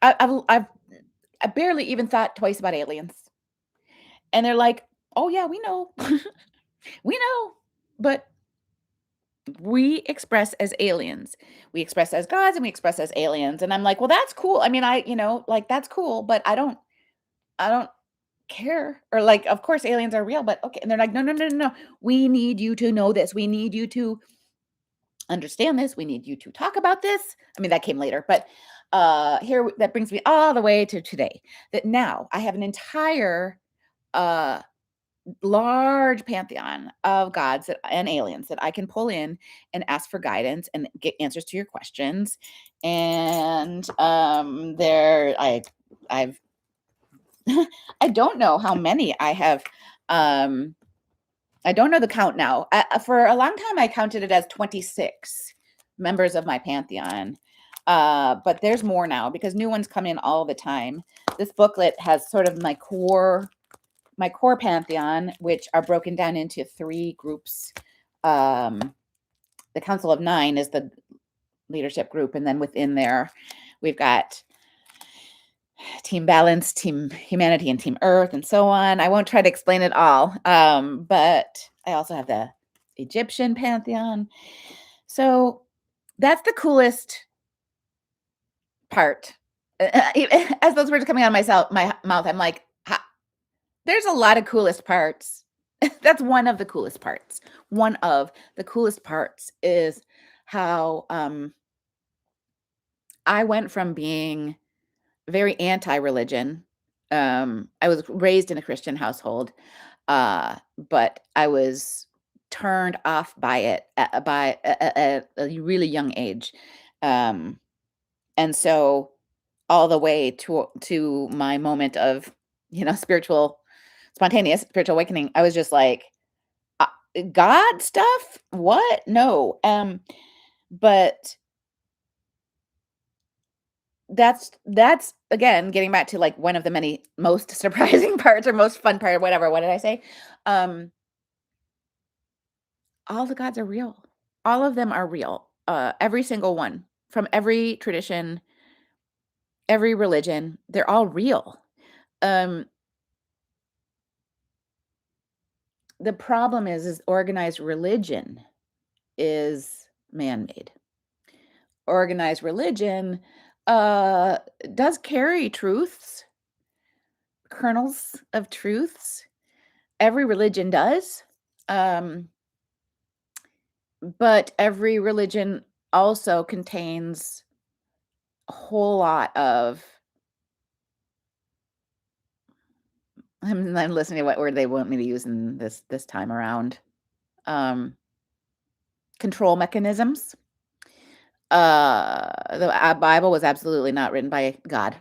I barely even thought twice about aliens. And they're like, "Oh yeah, we know. We know. But we express as aliens. We express as gods and we express as aliens." And I'm like, "Well, that's cool. I mean, like, that's cool, but I don't care." Or like, of course aliens are real, but okay. And they're like, "No, no, no, no, no. We need you to know this. We need you to understand this. We need you to talk about this." I mean, that came later, but here, that brings me all the way to today, that now I have an entire uh large pantheon of gods and aliens that I can pull in and ask for guidance and get answers to your questions. And there I've I don't know how many I have. I don't know the count now. For a long time, I counted it as 26 members of my pantheon. But there's more now, because new ones come in all the time. This booklet has sort of my core pantheon, which are broken down into 3 groups. The Council of 9 is the leadership group, and then within there, we've got Team Balance, Team Humanity, and Team Earth, and so on. I won't try to explain it all, but I also have the Egyptian pantheon. So that's the coolest part. As those words are coming out of my mouth, I'm like, there's a lot of coolest parts. That's one of the coolest parts. One of the coolest parts is how I went from being very anti-religion. I was raised in a Christian household, but I was turned off by it by a really young age. Um, and so all the way to my moment of, spontaneous spiritual awakening, I was just like, uh, God stuff? What? No. But that's again getting back to like one of the many most surprising parts, or most fun part, or whatever. What did I say? Um, all the gods are real. All of them are real. Every single one, from every tradition, every religion, they're all real. Um, the problem is organized religion is man-made. Organized religion uh does carry truths, kernels of truths. Every religion does. Um, but every religion also contains a whole lot of I'm listening to what word they want me to use in this time around. Um, control mechanisms. The Bible was absolutely not written by God.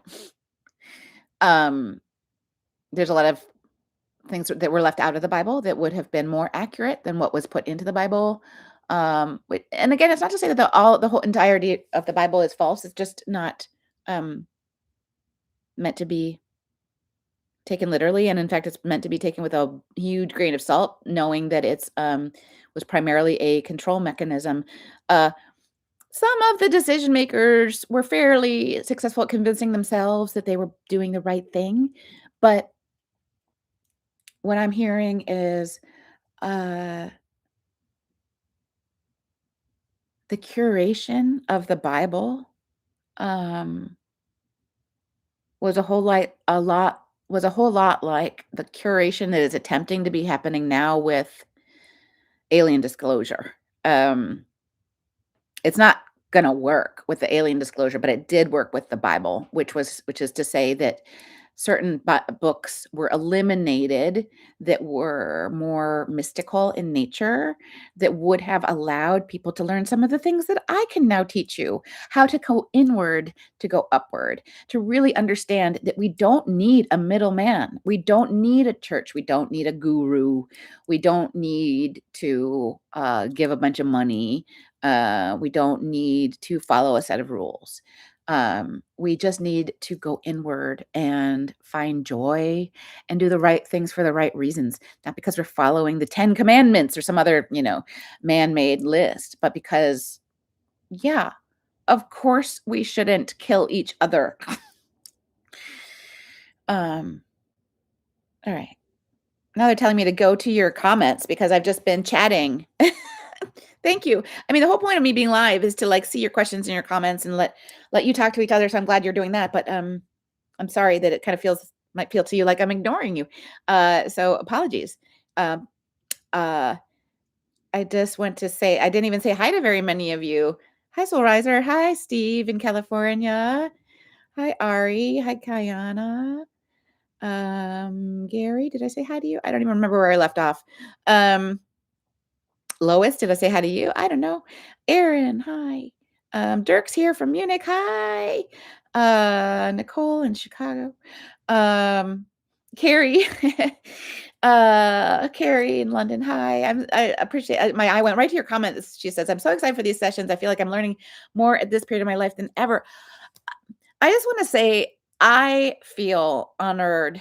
Um, there's a lot of things that were left out of the Bible that would have been more accurate than what was put into the Bible. And again, it's not to say that the whole entirety of the Bible is false. It's just not um, meant to be taken literally, and in fact, it's meant to be taken with a huge grain of salt, knowing that it's was primarily a control mechanism. Uh, some of the decision makers were fairly successful at convincing themselves that they were doing the right thing, but what I'm hearing is uh, the curation of the Bible um, was a whole lot like the curation that is attempting to be happening now with alien disclosure. Um, it's not gonna work with the alien disclosure, but it did work with the Bible, which is to say that certain books were eliminated that were more mystical in nature, that would have allowed people to learn some of the things that I can now teach you, how to go inward to go upward, to really understand that we don't need a middleman. We don't need a church. We don't need a guru. We don't need to give a bunch of money. We don't need to follow a set of rules. We just need to go inward and find joy and do the right things for the right reasons, not because we're following the 10 commandments or some other, man-made list, but because, yeah, of course we shouldn't kill each other. um, all right. Now they're telling me to go to your comments because I've just been chatting. Thank you. I mean, the whole point of me being live is to like see your questions and your comments and let you talk to each other. So I'm glad you're doing that. But I'm sorry that it kind of might feel to you like I'm ignoring you. So apologies. Um, uh, I just want to say I didn't even say hi to very many of you. Hi, Soul Riser. Hi, Steve in California. Hi, Ari. Hi, Kayana. Gary, did I say hi to you? I don't even remember where I left off. Lois, did I say hi to you? I don't know. Aaron, hi. Dirk's here from Munich. Hi. Nicole in Chicago. Carrie. Carrie in London. Hi. I appreciate my eye went right to your comment. She says, I'm so excited for these sessions. I feel like I'm learning more at this period of my life than ever. I just want to say I feel honored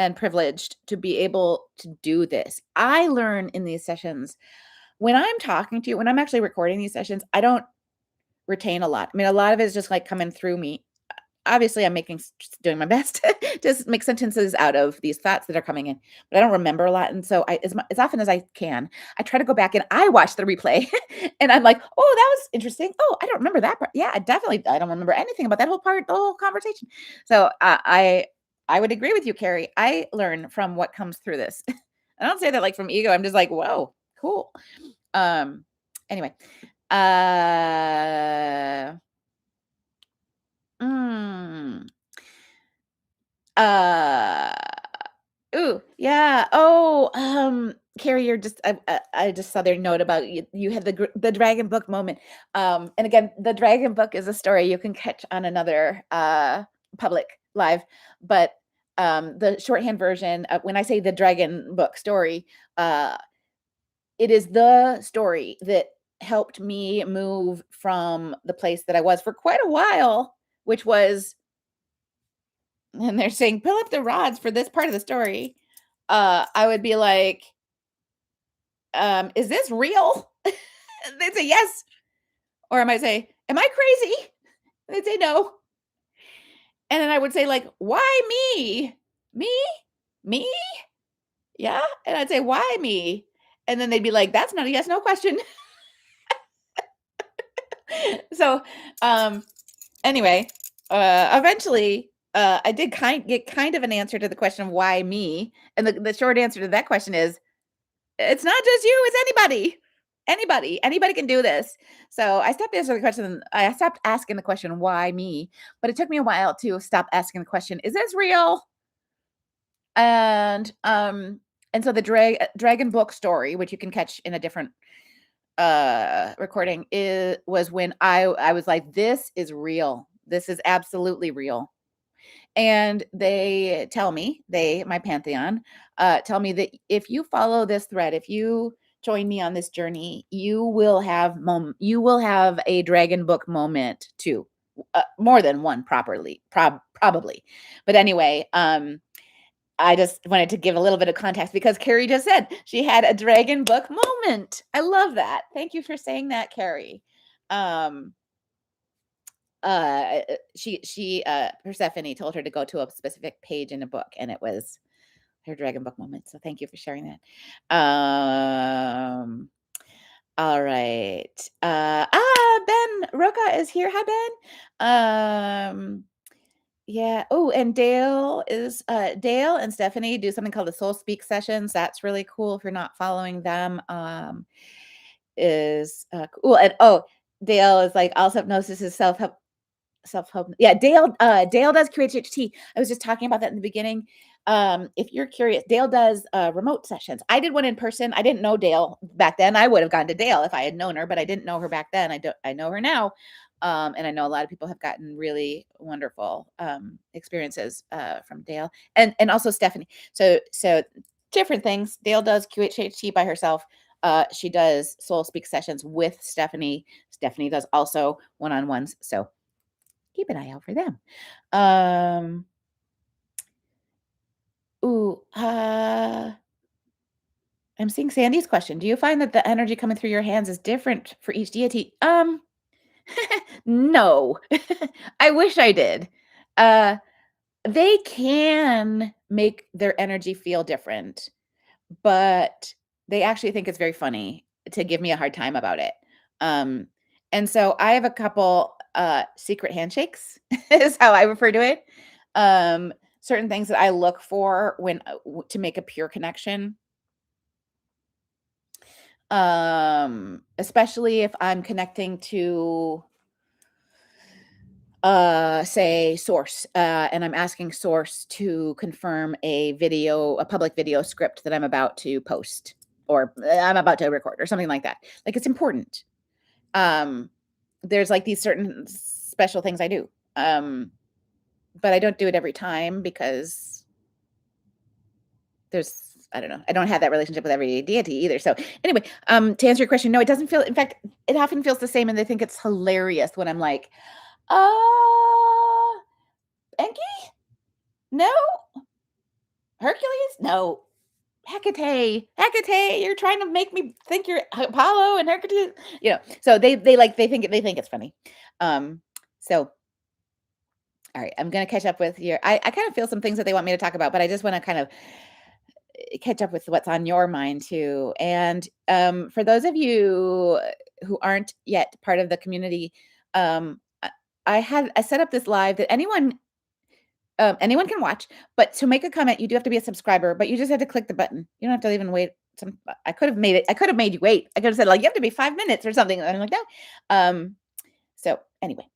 and privileged to be able to do this. I learn in these sessions when I'm talking to you, when I'm actually recording these sessions, I don't retain a lot. I mean, a lot of it is just like coming through me. Obviously, I'm just doing my best to make sentences out of these thoughts that are coming in, but I don't remember a lot. And so, as often as I can, I try to go back and I watch the replay, and I'm like, "Oh, that was interesting. Oh, I don't remember that part. Yeah, I don't remember anything about that whole part, the whole conversation." So, I would agree with you, Carrie. I learn from what comes through this. I don't say that like from ego. I'm just like, "Whoa, cool." Um, anyway, uh, mm, uh, ooh, yeah. Oh, Carrie, you're just, I just saw their note about you. You had the dragon book moment. And again, the dragon book is a story you can catch on another public live, but the shorthand version, when I say the dragon book story, uh, it is the story that helped me move from the place that I was for quite a while, which was, and they're saying, pull up the rods for this part of the story. I would be like, is this real? They'd say yes. Or I might say, am I crazy? They'd say no. And then I would say, like, why me? Me? Me? Yeah. And I'd say, why me? And then they'd be like, that's not a yes, no question. So anyway, eventually, I did get kind of an answer to the question of why me, and the short answer to that question is, it's not just you, it's anybody. Anybody can do this. So I stopped answering the question. I stopped asking the question, why me? But it took me a while to stop asking the question, is this real? And so the dragon book story, which you can catch in a different recording was when I was like, this is real. This is absolutely real. And they tell me, my Pantheon, tell me that if you follow this thread, if you join me on this journey, you will have a dragon book moment too. More than one probably. But anyway, I just wanted to give a little bit of context because Carrie just said she had a dragon book moment. I love that. Thank you for saying that, Carrie. Um, Persephone told her to go to a specific page in a book, and it was her dragon book moment. So thank you for sharing that. All right. Ben Roca is here. Hi, Ben. Yeah. Oh, and Dale and Stephanie do something called the Soul Speak sessions. That's really cool if you're not following them. Is cool. And Dale is like, all hypnosis is self-help. Yeah, Dale does QHHT. I was just talking about that in the beginning. If you're curious, Dale does remote sessions. I did one in person. I didn't know Dale back then. I would have gone to Dale if I had known her, but I didn't know her back then. I know her now. And I know a lot of people have gotten really wonderful experiences from Dale and also Stephanie. So different things. Dale does QHHT by herself. She does Soul Speak sessions with Stephanie. Stephanie does also one-on-ones. So keep an eye out for them. I'm seeing Sandy's question. Do you find that the energy coming through your hands is different for each deity? No. I wish I did. They can make their energy feel different, but they actually think it's very funny to give me a hard time about it. And so I have a couple secret handshakes is how I refer to it. Certain things that I look for when to make a pure connection. Especially if I'm connecting to say source, and I'm asking source to confirm a public video script that I'm about to post or I'm about to record or something like that. Like it's important. There's like these certain special things I do. But I don't do it every time because I don't know. I don't have that relationship with every deity either. So anyway, to answer your question, no, it doesn't feel, in fact, it often feels the same. And they think it's hilarious when I'm like, Enki? No. Hercules? No. Hecate, you're trying to make me think you're Apollo and Hercules. So they think it's funny. So all right, I'm gonna catch up with your. I kind of feel some things that they want me to talk about, but I just want to kind of catch up with what's on your mind too. And for those of you who aren't yet part of the community, I set up this live that anyone can watch, but to make a comment, you do have to be a subscriber, but you just have to click the button. You don't have to even wait. I could have made you wait. I could have said like, you have to be 5 minutes or something. And I'm like, no. So anyway,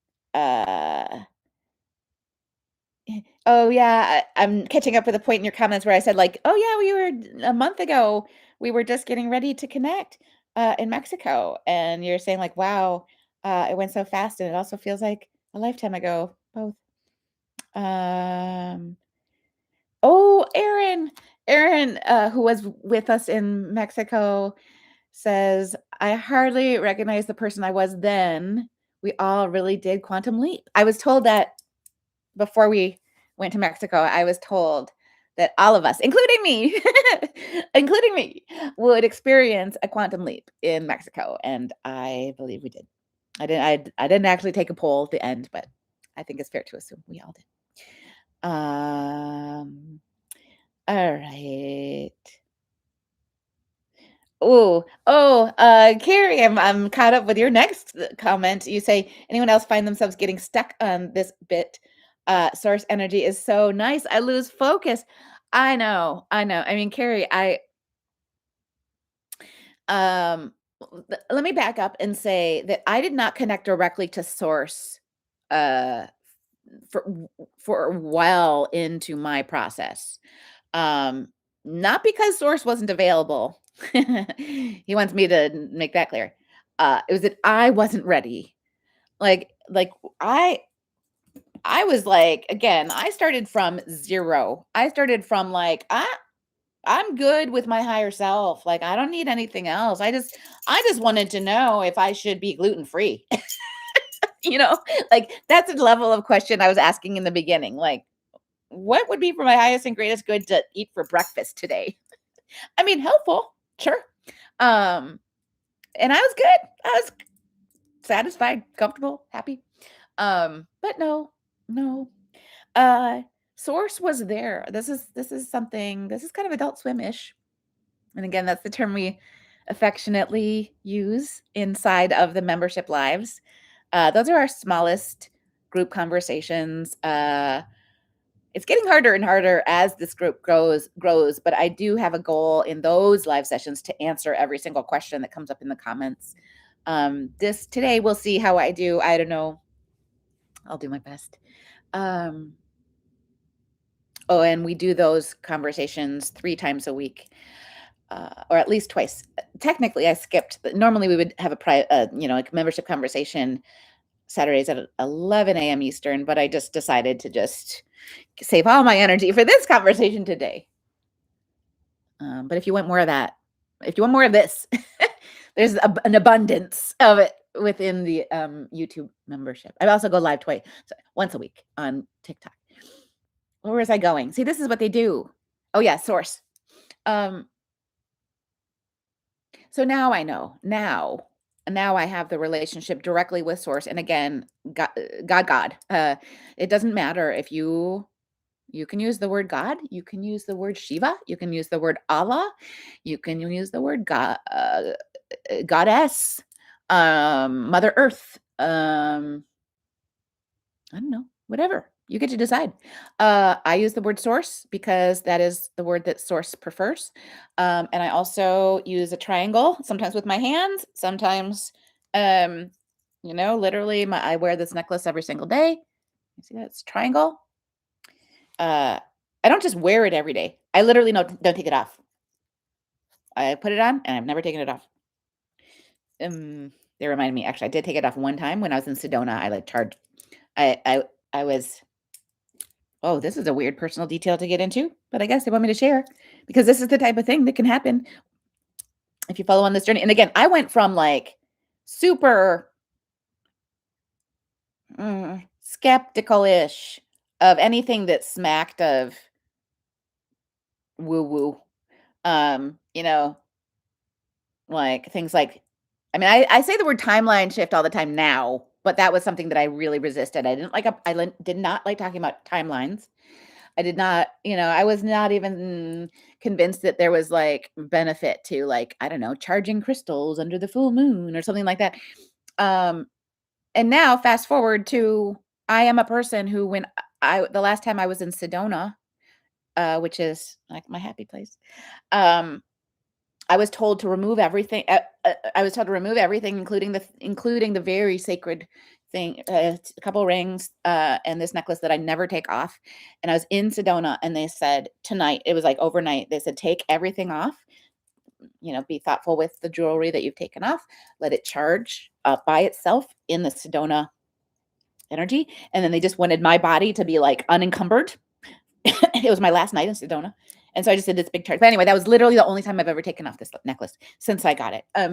oh yeah, I'm catching up with a point in your comments where I said like, oh yeah, we were a month ago, we were just getting ready to connect in Mexico. And you're saying like, wow, it went so fast and it also feels like a lifetime ago, both. Oh, Aaron, who was with us in Mexico says, I hardly recognize the person I was then. We all really did quantum leap. I was told that before we went to Mexico, I was told that all of us, including me, would experience a quantum leap in Mexico. And I believe we did. I didn't actually take a poll at the end, but I think it's fair to assume we all did. All right. Carrie, I'm caught up with your next comment. You say, anyone else find themselves getting stuck on this bit? Source energy is so nice. I lose focus. I know. I mean, Carrie, let me back up and say that I did not connect directly to source for well into my process. Not because source wasn't available. He wants me to make that clear. It was that I wasn't ready. Like I was like, again, I started from 0. I started from like, I'm good with my higher self. Like, I don't need anything else. I just wanted to know if I should be gluten-free. You know, like that's the level of question I was asking in the beginning. Like, what would be for my highest and greatest good to eat for breakfast today? I mean, helpful, sure. Um, and I was good. I was satisfied, comfortable, happy. But no. Uh, Source was there. This is kind of Adult Swim-ish. And again, that's the term we affectionately use inside of the membership lives. Those are our smallest group conversations. It's getting harder and harder as this group grows, but I do have a goal in those live sessions to answer every single question that comes up in the comments. This today we'll see how I do. I don't know. I'll do my best. Oh, and we do those conversations 3 times a week, or at least twice. Technically, I skipped. Normally, we would have like membership conversation Saturdays at 11 a.m. Eastern, but I just decided to just save all my energy for this conversation today. But if you want more of that, if you want more of this, there's an abundance of it within the YouTube membership. I also go live once a week on TikTok. Where was I going? See, this is what they do. Oh yeah, Source. So now I know. Now I have the relationship directly with Source. And again, God. It doesn't matter if you can use the word God, you can use the word Shiva, you can use the word Allah, you can use the word God, Goddess, Mother Earth. I don't know, whatever. You get to decide. I use the word source because that is the word that Source prefers. And I also use a triangle, sometimes with my hands, sometimes, literally I wear this necklace every single day. You see that? It's triangle. I don't just wear it every day. I literally don't take it off. I put it on and I've never taken it off. They reminded me, actually, I did take it off one time when I was in Sedona. I was, oh, this is a weird personal detail to get into, but I guess they want me to share because this is the type of thing that can happen if you follow on this journey. And again, I went from like super skeptical-ish of anything that smacked of woo-woo. Like things like, I mean, I say the word timeline shift all the time now, but that was something that I really resisted. I did not like talking about timelines. I did not, I was not even convinced that there was like benefit to like, I don't know, charging crystals under the full moon or something like that. And now fast forward to, I am a person who, the last time I was in Sedona, which is like my happy place, I was told to remove everything. I was told to remove everything, including the very sacred thing, a couple rings, and this necklace that I never take off. And I was in Sedona, and they said tonight, it was like overnight, they said, take everything off, be thoughtful with the jewelry that you've taken off, let it charge by itself in the Sedona energy. And then they just wanted my body to be like unencumbered. It was my last night in Sedona. And so I just did this big charge. But anyway, that was literally the only time I've ever taken off this necklace since I got it. I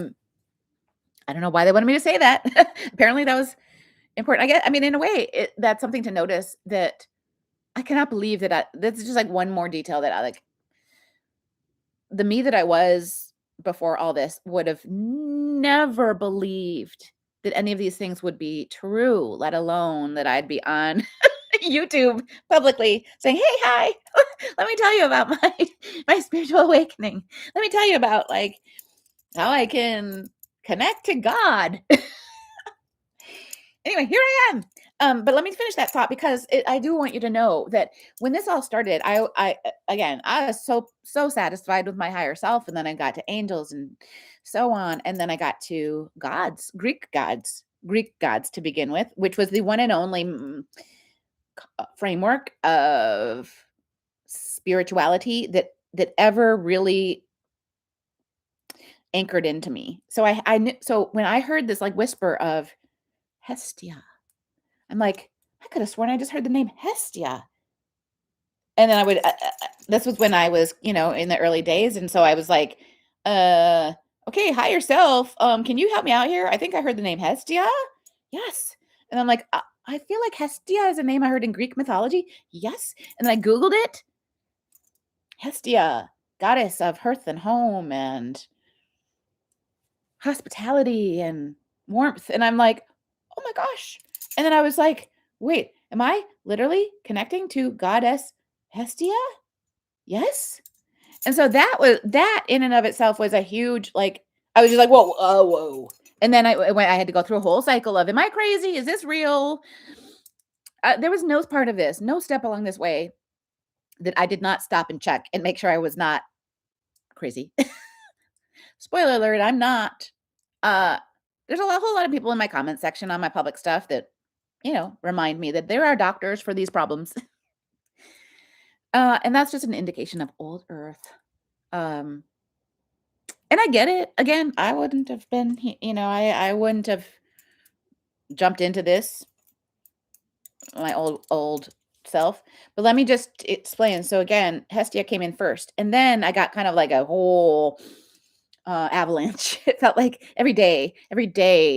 don't know why they wanted me to say that. Apparently that was important. I mean, in a way, that's something to notice, that I cannot believe that that's just like one more detail that I like. The me that I was before all this would have never believed that any of these things would be true, let alone that I'd be on YouTube publicly saying, hey, hi, let me tell you about my spiritual awakening. Let me tell you about like how I can connect to God. Anyway, here I am. But let me finish that thought, because I do want you to know that when this all started, I was so satisfied with my higher self, and then I got to angels and so on, and then I got to Greek gods to begin with, which was the one and only framework of spirituality that ever really anchored into me. So I knew, so when I heard this like whisper of Hestia, I'm like, I could have sworn I just heard the name Hestia. And then I would, this was when I was, in the early days. And so I was like, uh, okay, hi yourself. Can you help me out here? I think I heard the name Hestia. Yes. And I'm like, I feel like Hestia is a name I heard in Greek mythology. Yes. And then I Googled it. Hestia, goddess of hearth and home and hospitality and warmth. And I'm like, oh my gosh. And then I was like, wait, am I literally connecting to goddess Hestia? Yes. And so that in and of itself was a huge, like, I was just like, whoa, whoa. And then I had to go through a whole cycle of, am I crazy? Is this real? There was no part of this, no step along this way that I did not stop and check and make sure I was not crazy. Spoiler alert, I'm not. There's whole lot of people in my comment section on my public stuff that, remind me that there are doctors for these problems. And that's just an indication of old earth. And I get it. Again, I wouldn't have been, I wouldn't have jumped into this, my old self. But let me just explain. So again, Hestia came in first, and then I got kind of like a whole avalanche. It felt like every day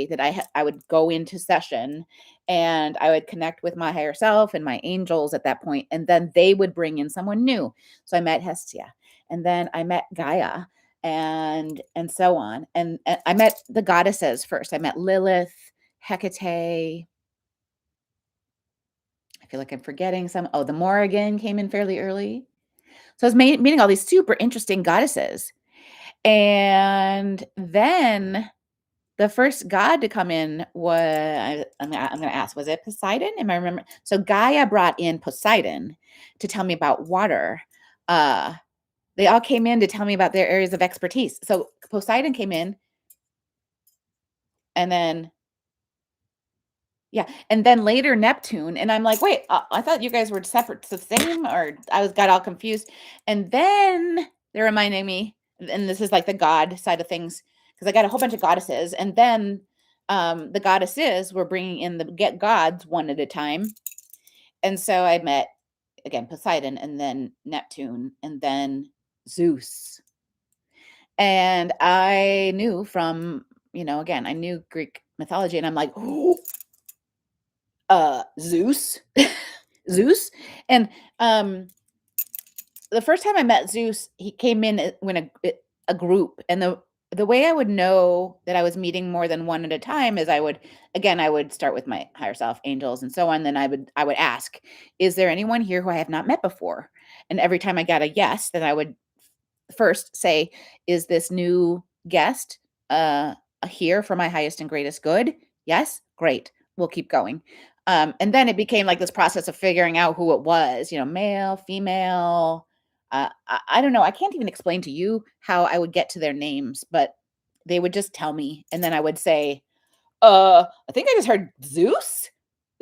that I would go into session and I would connect with my higher self and my angels at that point, and then they would bring in someone new. So I met Hestia, and then I met Gaia, and so on. And I met the goddesses first. I met Lilith, Hecate. I feel like I'm forgetting some. Oh, the Morrigan came in fairly early. So I was meeting all these super interesting goddesses. And then the first god to come in was, I'm going to ask, was it Poseidon? Am I remember? So Gaia brought in Poseidon to tell me about water. They all came in to tell me about their areas of expertise. So Poseidon came in, and then, yeah, and then later Neptune. And I'm like, wait, I thought you guys were separate, the same, or got all confused. And then they're reminding me, and this is like the god side of things, because I got a whole bunch of goddesses, and then the goddesses were bringing in the gods one at a time. And so I met, again, Poseidon, and then Neptune, and then Zeus. And I knew from, again, I knew Greek mythology, and I'm like, oh, Zeus. Zeus. And the first time I met Zeus, he came in when a group, and the way I would know that I was meeting more than one at a time is I would start with my higher self, angels, and so on. Then I would ask, is there anyone here who I have not met before? And every time I got a yes, then I would first say, is this new guest here for my highest and greatest good? Yes, great. We'll keep going. And then it became like this process of figuring out who it was, male, female. I don't know. I can't even explain to you how I would get to their names, but they would just tell me. And then I would say, I think I just heard Zeus.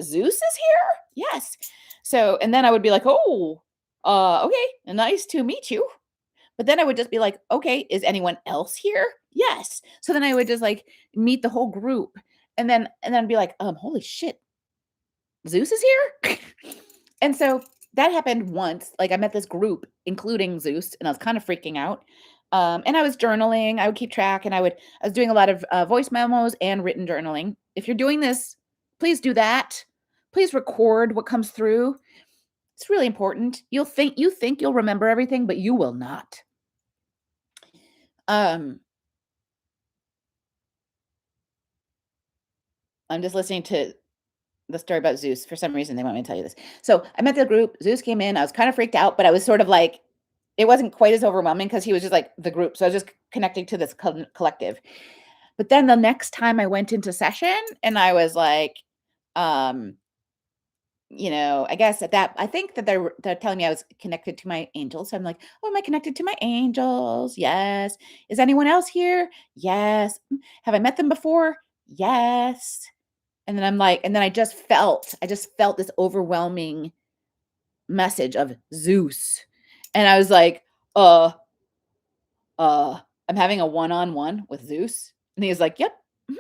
Zeus is here? Yes. So, and then I would be like, oh, okay, nice to meet you. But then I would just be like, okay, is anyone else here? Yes. So then I would just like meet the whole group. And then be like, holy shit, Zeus is here? And so that happened once. Like I met this group, including Zeus, and I was kind of freaking out. And I was journaling. I would keep track, and I was doing a lot of voice memos and written journaling. If you're doing this, please do that. Please record what comes through. It's really important. You think you'll remember everything, but you will not. I'm just listening to the story about Zeus. For some reason, they want me to tell you this. So I met the group. Zeus came in. I was kind of freaked out, but I was sort of like, it wasn't quite as overwhelming because he was just like the group. So I was just connecting to this collective. But then the next time I went into session, and I was like, I guess I think that they're telling me I was connected to my angels. So I'm like, oh, am I connected to my angels? Yes. Is anyone else here? Yes. Have I met them before? Yes. And then I'm like, and then I just felt this overwhelming message of Zeus. And I was like, I'm having a one-on-one with Zeus. And he's like, yep. Mhm.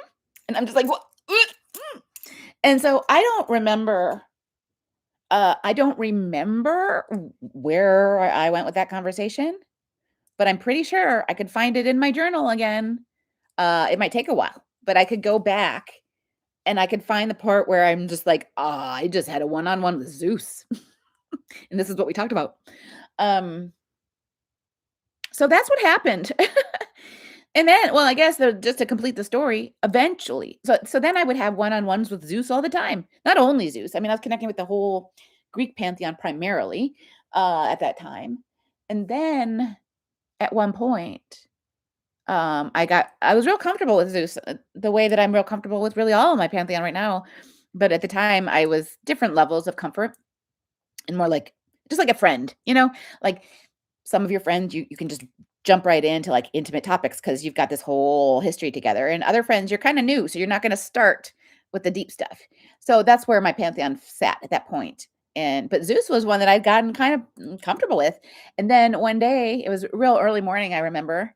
And I'm just like, what? And so I don't remember where I went with that conversation, but I'm pretty sure I could find it in my journal again. It might take a while, but I could go back and I could find the part where I'm just like, I just had a one-on-one with Zeus. And this is what we talked about. So that's what happened. And then, well, I guess just to complete the story, eventually, so then I would have one-on-ones with Zeus all the time. Not only Zeus. I mean, I was connecting with the whole Greek pantheon primarily at that time. And then at one point, I was real comfortable with Zeus, the way that I'm real comfortable with really all of my pantheon right now. But at the time, I was different levels of comfort and more like just like a friend, like some of your friends, you can just jump right into like intimate topics because you've got this whole history together. And other friends, you're kind of new, so you're not going to start with the deep stuff. So that's where my pantheon sat at that point. But Zeus was one that I'd gotten kind of comfortable with. And then one day, it was real early morning, I remember.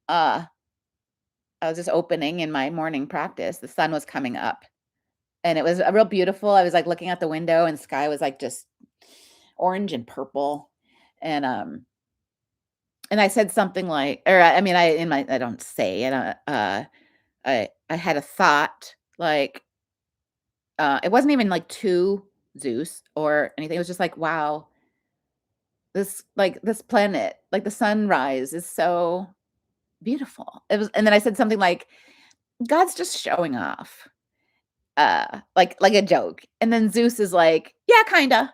I was just opening in my morning practice. The sun was coming up and it was a real beautiful. I was like looking out the window and sky was like just orange and purple. And I said something like, or I mean, I don't say, I had a thought like, it wasn't even like to Zeus or anything. It was just like, wow, this planet, like the sunrise is so beautiful. And then I said something like, God's just showing off, like a joke. And then Zeus is like, yeah, kinda.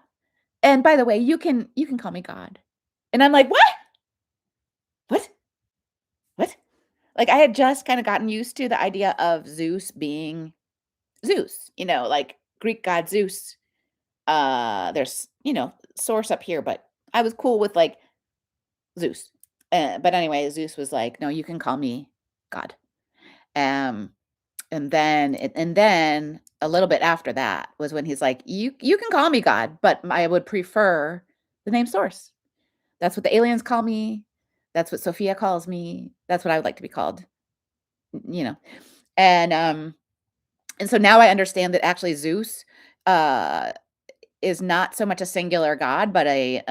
And by the way, you can call me God. And I'm like, what? What? What? Like I had just kind of gotten used to the idea of Zeus being Zeus, like Greek god Zeus. There's, source up here, but I was cool with like Zeus. But anyway, Zeus was like, no, you can call me God. Um, and then a little bit after that was when he's like, you can call me God, but I would prefer the name Source. That's what the aliens call me. That's what Sophia calls me. That's what I would like to be called. You know. And so now I understand that actually Zeus uh is not so much a singular god, but a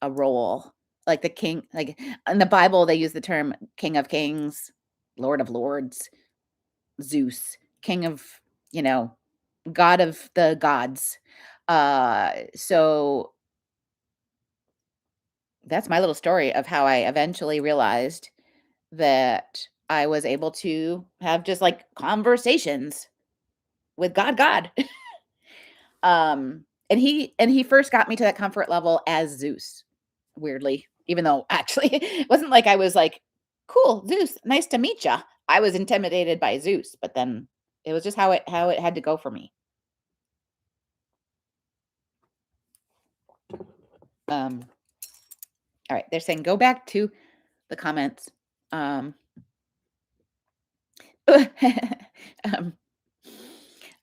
role. Like the king, like in the Bible, they use the term King of Kings, Lord of Lords, Zeus, King of, you know, God of the gods. So that's my little story of how I eventually realized that I was able to have just like conversations with God. And he first got me to that comfort level as Zeus, weirdly, even though actually it wasn't like I was like, cool, Zeus, nice to meet ya. I was intimidated by Zeus, but then it was just how it had to go for me. Um, all right, they're saying go back to the comments. Um,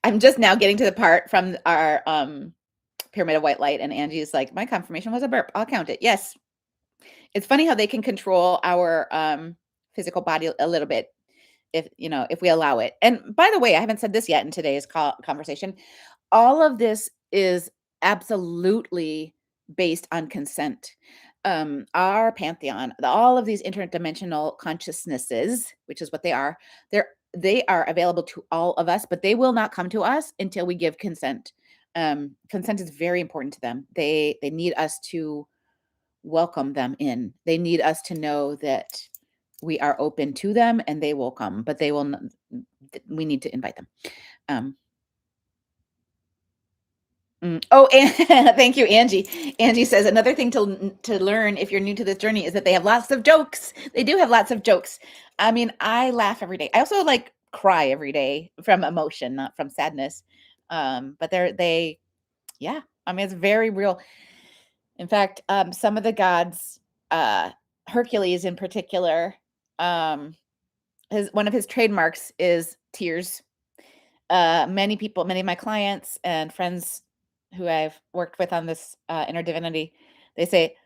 I'm just now getting to the part from our pyramid of white light, and Angie's like, my confirmation was a burp. I'll count it. Yes. It's funny how they can control our physical body a little bit if we allow it. And by the way, I haven't said this yet in today's conversation. All of this is absolutely based on consent. Our pantheon, all of these interdimensional consciousnesses, which is what they are available to all of us, but they will not come to us until we give consent. Consent is very important to them. They need us to welcome them in. They need us to know that we are open to them and they will come, but we need to invite them. Oh, and thank you, Angie. Angie says another thing to learn if you're new to this journey is that they have lots of jokes. They do have lots of jokes. I mean, I laugh every day. I also like cry every day from emotion, not from sadness. But yeah. I mean, it's very real. In fact, some of the gods, Hercules in particular, one of his trademarks is tears. Many of my clients and friends who I've worked with on this inner divinity, they say,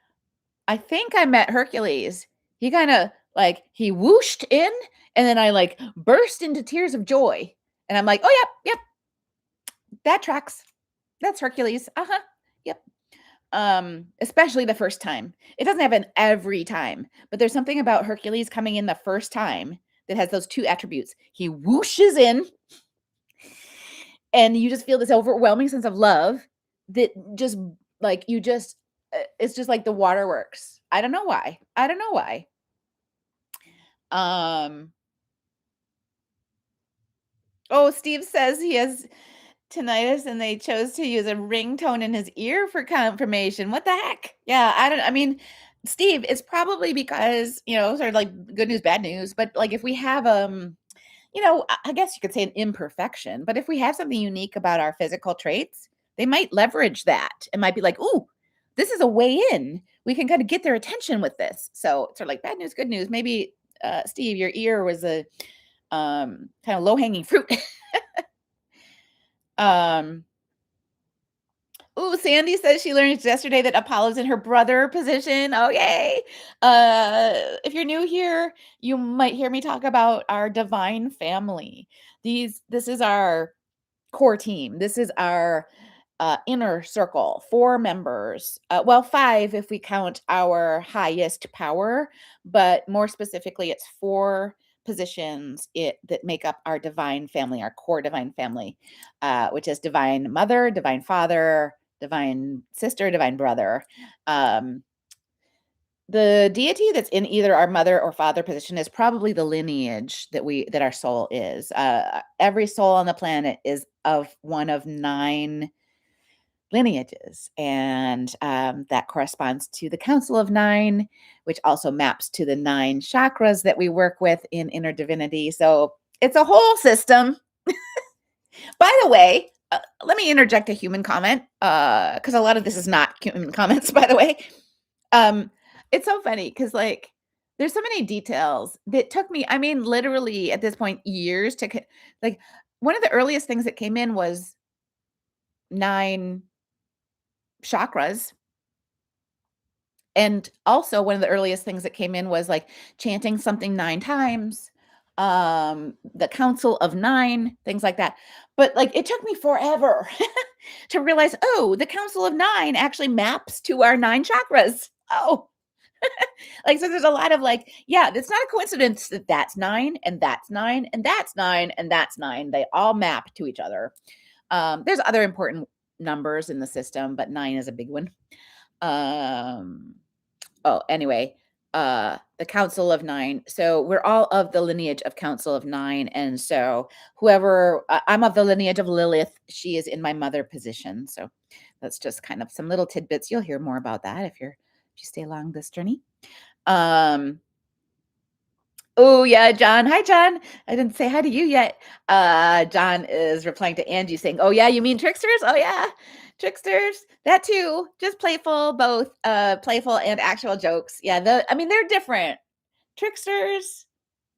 I think I met Hercules. He kind of Like he whooshed in, and then I like burst into tears of joy. And I'm like, oh, yep, that tracks. That's Hercules. Uh-huh. Yep. Especially the first time. It doesn't happen every time, but there's something about Hercules coming in the first time that has those two attributes. He whooshes in, and you just feel this overwhelming sense of love that just like you just it's just like the waterworks. I don't know why. Um oh, Steve says he has tinnitus and they chose to use a ringtone in his ear for confirmation. What the heck? Yeah, I mean, Steve, it's probably because, sort of like good news, bad news, but like if we have I guess you could say an imperfection, but if we have something unique about our physical traits, they might leverage that. It might be like, "Ooh, this is a way in. We can kind of get their attention with this." So, sort of like bad news, good news. Maybe Steve, your ear was a kind of low-hanging fruit. um Ooh, Sandy says she learned yesterday that Apollo's in her brother position. Oh, yay. If you're new here, you might hear me talk about our divine family. This is our core team. This is our inner circle, 4 members. Well, 5 if we count our highest power, but more specifically, it's 4 positions that make up our divine family, our core divine family, which is divine mother, divine father, divine sister, divine brother. The deity that's in either our mother or father position is probably the lineage that our soul is. Every soul on the planet is of one of 9 lineages, and that corresponds to the Council of 9, which also maps to the 9 chakras that we work with in inner divinity. So it's a whole system. By the way, let me interject a human comment, because a lot of this is not human comments, by the way. It's so funny because like there's so many details that took me, I mean, literally at this point, years like one of the earliest things that came in was 9 chakras. And also one of the earliest things that came in was like chanting something 9 times, the council of 9, things like that. But like it took me forever to realize, oh, the council of 9 actually maps to our 9 chakras. Oh, like so there's a lot of like, yeah, it's not a coincidence that that's 9 and that's 9 and that's 9 and that's 9. They all map to each other. There's other important numbers in the system, but 9 is a big one. Oh, anyway, the Council of 9. So we're all of the lineage of Council of 9, and so I'm of the lineage of Lilith. She is in my mother position. So that's just kind of some little tidbits. You'll hear more about that if you stay along this journey. Oh yeah, John. Hi, John. I didn't say hi to you yet. John is replying to Angie saying, "Oh yeah, you mean tricksters? Oh yeah, tricksters. That too. Just playful, both playful and actual jokes. Yeah, they're different. Tricksters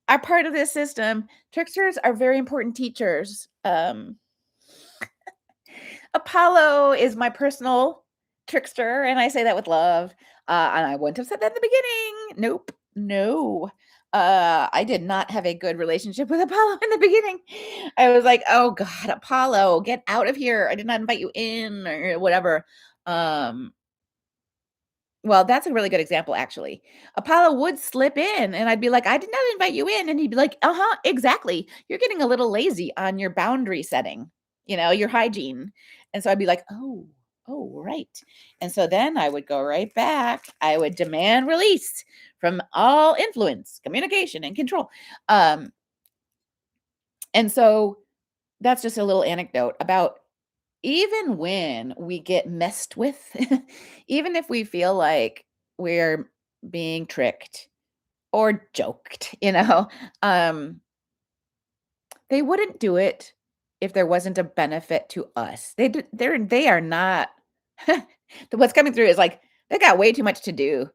are part of this system. Tricksters are very important teachers. Apollo is my personal trickster, and I say that with love. And I wouldn't have said that in the beginning. Nope. No. I did not have a good relationship with Apollo in the beginning. I was like, oh God, Apollo, get out of here. I did not invite you in or whatever. Well, that's a really good example, actually. Apollo would slip in, and I'd be like, I did not invite you in. And he'd be like, uh-huh, exactly. You're getting a little lazy on your boundary setting, your hygiene. And so I'd be like, oh, right. And so then I would go right back. I would demand release from all influence, communication, and control. And so that's just a little anecdote about even when we get messed with, even if we feel like we're being tricked or joked, um, they wouldn't do it if there wasn't a benefit to us. They are not. What's coming through is like they got way too much to do.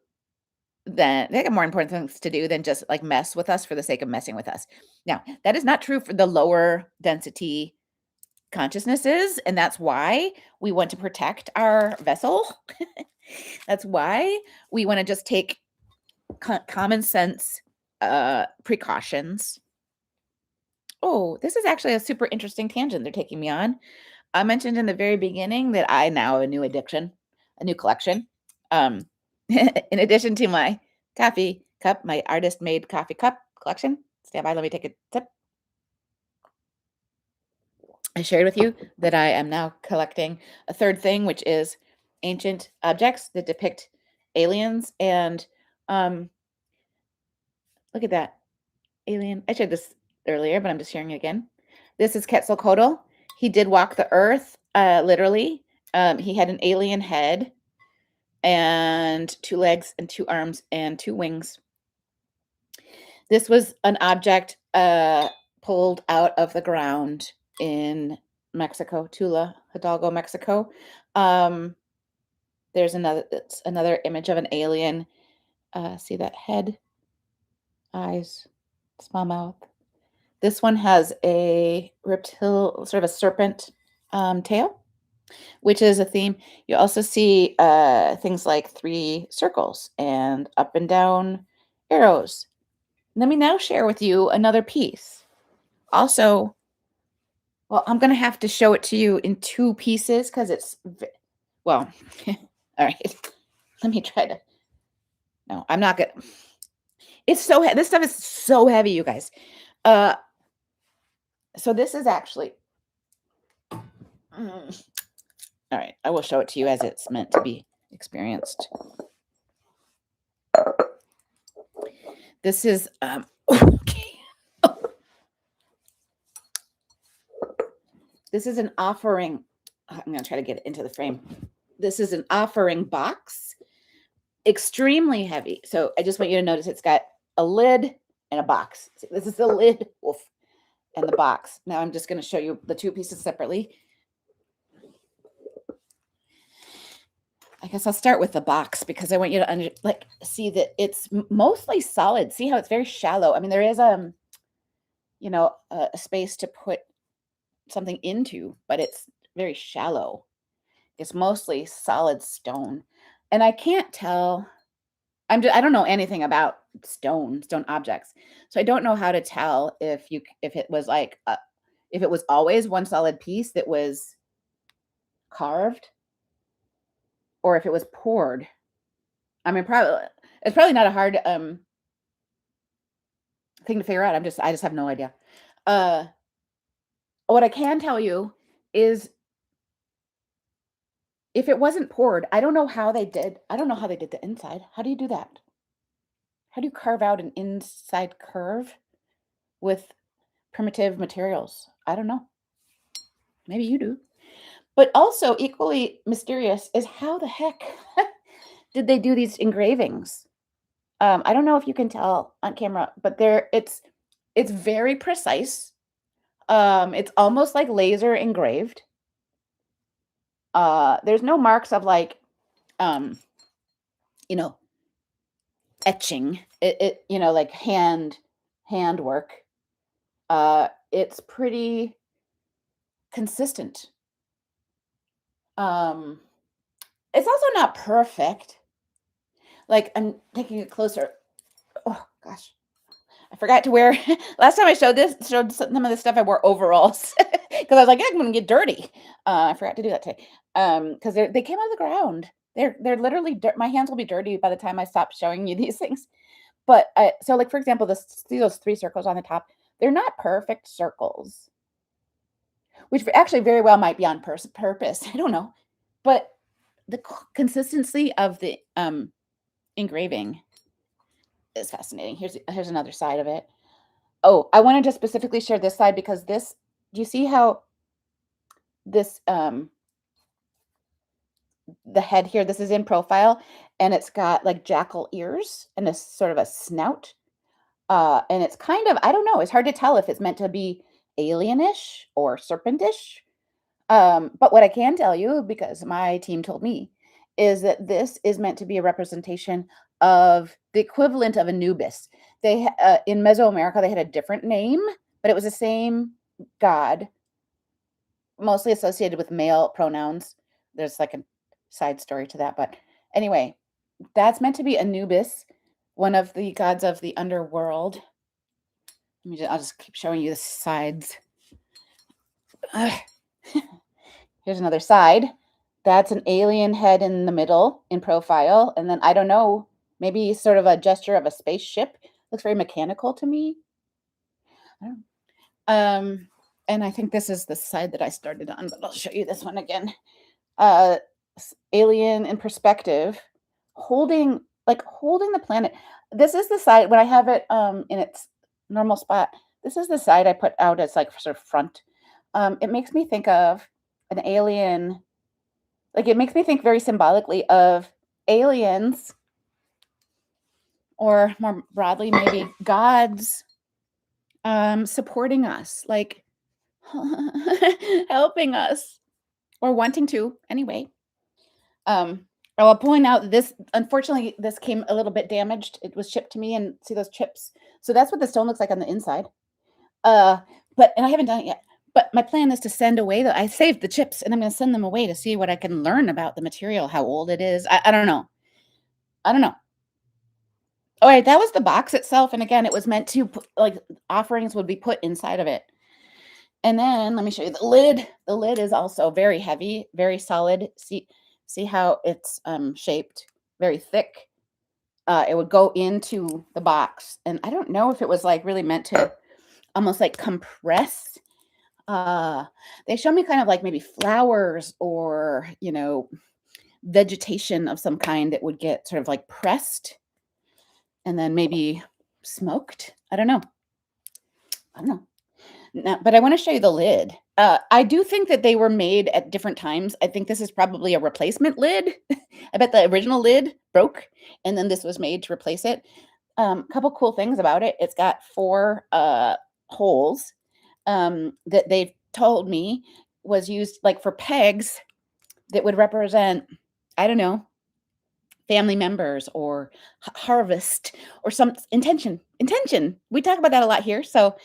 They got more important things to do than just like mess with us for the sake of messing with us. Now, that is not true for the lower density consciousnesses, and that's why we want to protect our vessel. That's why we want to just take common sense precautions. Oh, this is actually a super interesting tangent they're taking me on. I mentioned in the very beginning that I now have a new addiction, a new collection. Um, in addition to my coffee cup, my artist-made coffee cup collection. Stand by, let me take a sip. I shared with you that I am now collecting a third thing, which is ancient objects that depict aliens. And look at that alien. I shared this earlier, but I'm just sharing it again. This is Quetzalcoatl. He did walk the earth, literally. He had an alien head and 2 legs and 2 arms and 2 wings. This was an object pulled out of the ground in Mexico, Tula, Hidalgo, Mexico. There's another image of an alien. See that head, eyes, small mouth. This one has a reptile, sort of a serpent tail, which is a theme. You also see things like 3 circles and up and down arrows. Let me now share with you another piece. Also, well, I'm going to have to show it to you in 2 pieces because it's, well, all right. Let me try to, no, I'm not going to. It's so heavy. This stuff is so heavy, you guys. So this is actually, all right, I will show it to you as it's meant to be experienced. This is, okay. This is an offering. I'm going to try to get it into the frame. This is an offering box, extremely heavy. So I just want you to notice it's got a lid and a box. See, this is the lid, wolf, and the box. Now I'm just going to show you the 2 pieces separately. I guess I'll start with the box because I want you to see that it's mostly solid. See how it's very shallow. I mean, there is a space to put something into, but it's very shallow. It's mostly solid stone, and I can't tell. I don't know anything about stone objects, so I don't know how to tell if it was like if it was always one solid piece that was carved, or if it was poured. I mean, it's probably not a hard thing to figure out. I just have no idea. What I can tell you is if it wasn't poured, I don't know how they did. I don't know how they did the inside. How do you do that? How do you carve out an inside curve with primitive materials? I don't know. Maybe you do. But also equally mysterious is how the heck did they do these engravings? I don't know if you can tell on camera, but it's very precise. It's almost like laser engraved. There's no marks of like, etching. Like handwork. It's pretty consistent. It's also not perfect. Like I'm taking it closer. Oh gosh. I forgot to wear last time I showed some of the stuff I wore overalls because I was like, I'm gonna get dirty. I forgot to do that today. Because they came out of the ground. They're literally my hands will be dirty by the time I stop showing you these things. But so like for example, see those 3 circles on the top, they're not perfect circles, which actually very well might be on purpose. I don't know. But the consistency of the engraving is fascinating. Here's another side of it. Oh, I wanted to specifically share this side because do you see how this, the head here, this is in profile and it's got like jackal ears and a sort of a snout. And it's kind of, I don't know, it's hard to tell if it's meant to be alienish or serpentish. But what I can tell you, because my team told me, is that this is meant to be a representation of the equivalent of Anubis. They in Mesoamerica they had a different name, but it was the same god, mostly associated with male pronouns. There's like a side story to that, but anyway, that's meant to be Anubis. one of the gods of the underworld. I'll just keep showing you the sides. Here's another side. That's an alien head in the middle in profile. And then I don't know, maybe sort of a gesture of a spaceship. Looks very mechanical to me. And I think this is the side that I started on, but I'll show you this one again. Alien in perspective, holding the planet. This is the side when I have it in its normal spot. This is the side I put out as like sort of front. It makes me think of an alien. Like it makes me think very symbolically of aliens, or more broadly, maybe gods supporting us, like helping us, or wanting to anyway. I'll point out this, unfortunately, this came a little bit damaged. It was shipped to me, and see those chips. So that's what the stone looks like on the inside. And I haven't done it yet. But my plan is to send away I saved the chips, and I'm going to send them away to see what I can learn about the material, how old it is. I don't know. All right, that was the box itself. And again, it was meant to put, like, offerings would be put inside of it. And then let me show you the lid. The lid is also very heavy, very solid. See how it's shaped, very thick. It would go into the box. And I don't know if it was like really meant to almost like compress. They show me kind of like maybe flowers or, vegetation of some kind that would get sort of like pressed and then maybe smoked. I don't know. No, but I want to show you the lid. I do think that they were made at different times. I think this is probably a replacement lid. I bet the original lid broke, and then this was made to replace it. Couple cool things about it. It's got 4 holes that they've told me was used like for pegs that would represent, I don't know, family members or harvest or some intention. We talk about that a lot here, so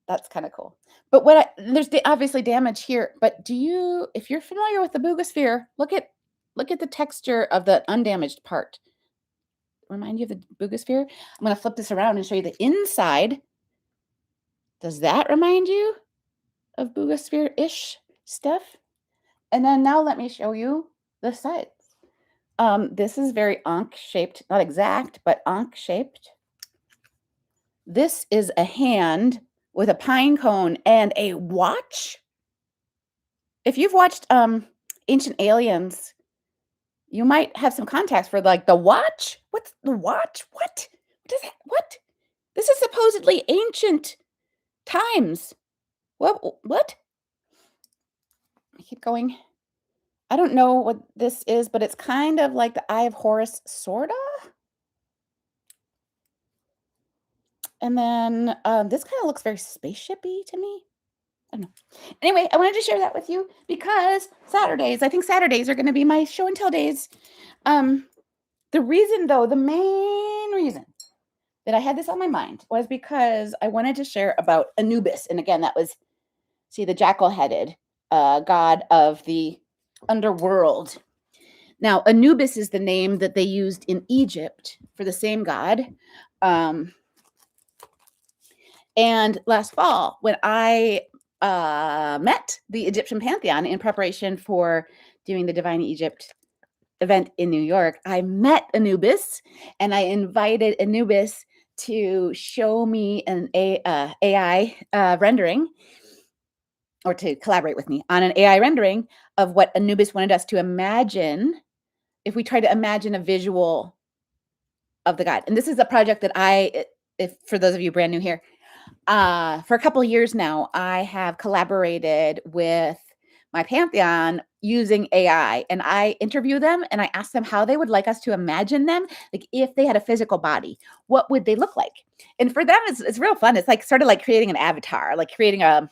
that's kind of cool. But there's obviously damage here. But if you're familiar with the Boogosphere, look at the texture of the undamaged part. Remind you of the Boogosphere? I'm going to flip this around and show you the inside. Does that remind you of Boogosphere-ish stuff? And then now let me show you the sides. This is very Ankh-shaped, not exact, but Ankh-shaped. This is a hand with a pine cone and a watch. If you've watched Ancient Aliens, you might have some context for like the watch. What's the watch? What is that? What? This is supposedly ancient times. What? I keep going. I don't know what this is, but it's kind of like the Eye of Horus, sorta. And then this kind of looks very spaceship-y to me. I don't know. Anyway, I wanted to share that with you because I think Saturdays are going to be my show and tell days. The main reason that I had this on my mind was because I wanted to share about Anubis. And again, that was, the jackal-headed god of the underworld. Now, Anubis is the name that they used in Egypt for the same god. And last fall, when I met the Egyptian Pantheon in preparation for doing the Divine Egypt event in New York, I met Anubis, and I invited Anubis to show me an AI rendering, or to collaborate with me on an AI rendering of what Anubis wanted us to imagine if we try to imagine a visual of the god. And this is a project that for those of you brand new here, for a couple of years now, I have collaborated with my Pantheon using AI, and I interview them and I ask them how they would like us to imagine them. Like if they had a physical body, what would they look like? And for them, it's real fun. It's like sort of like creating an avatar, like creating a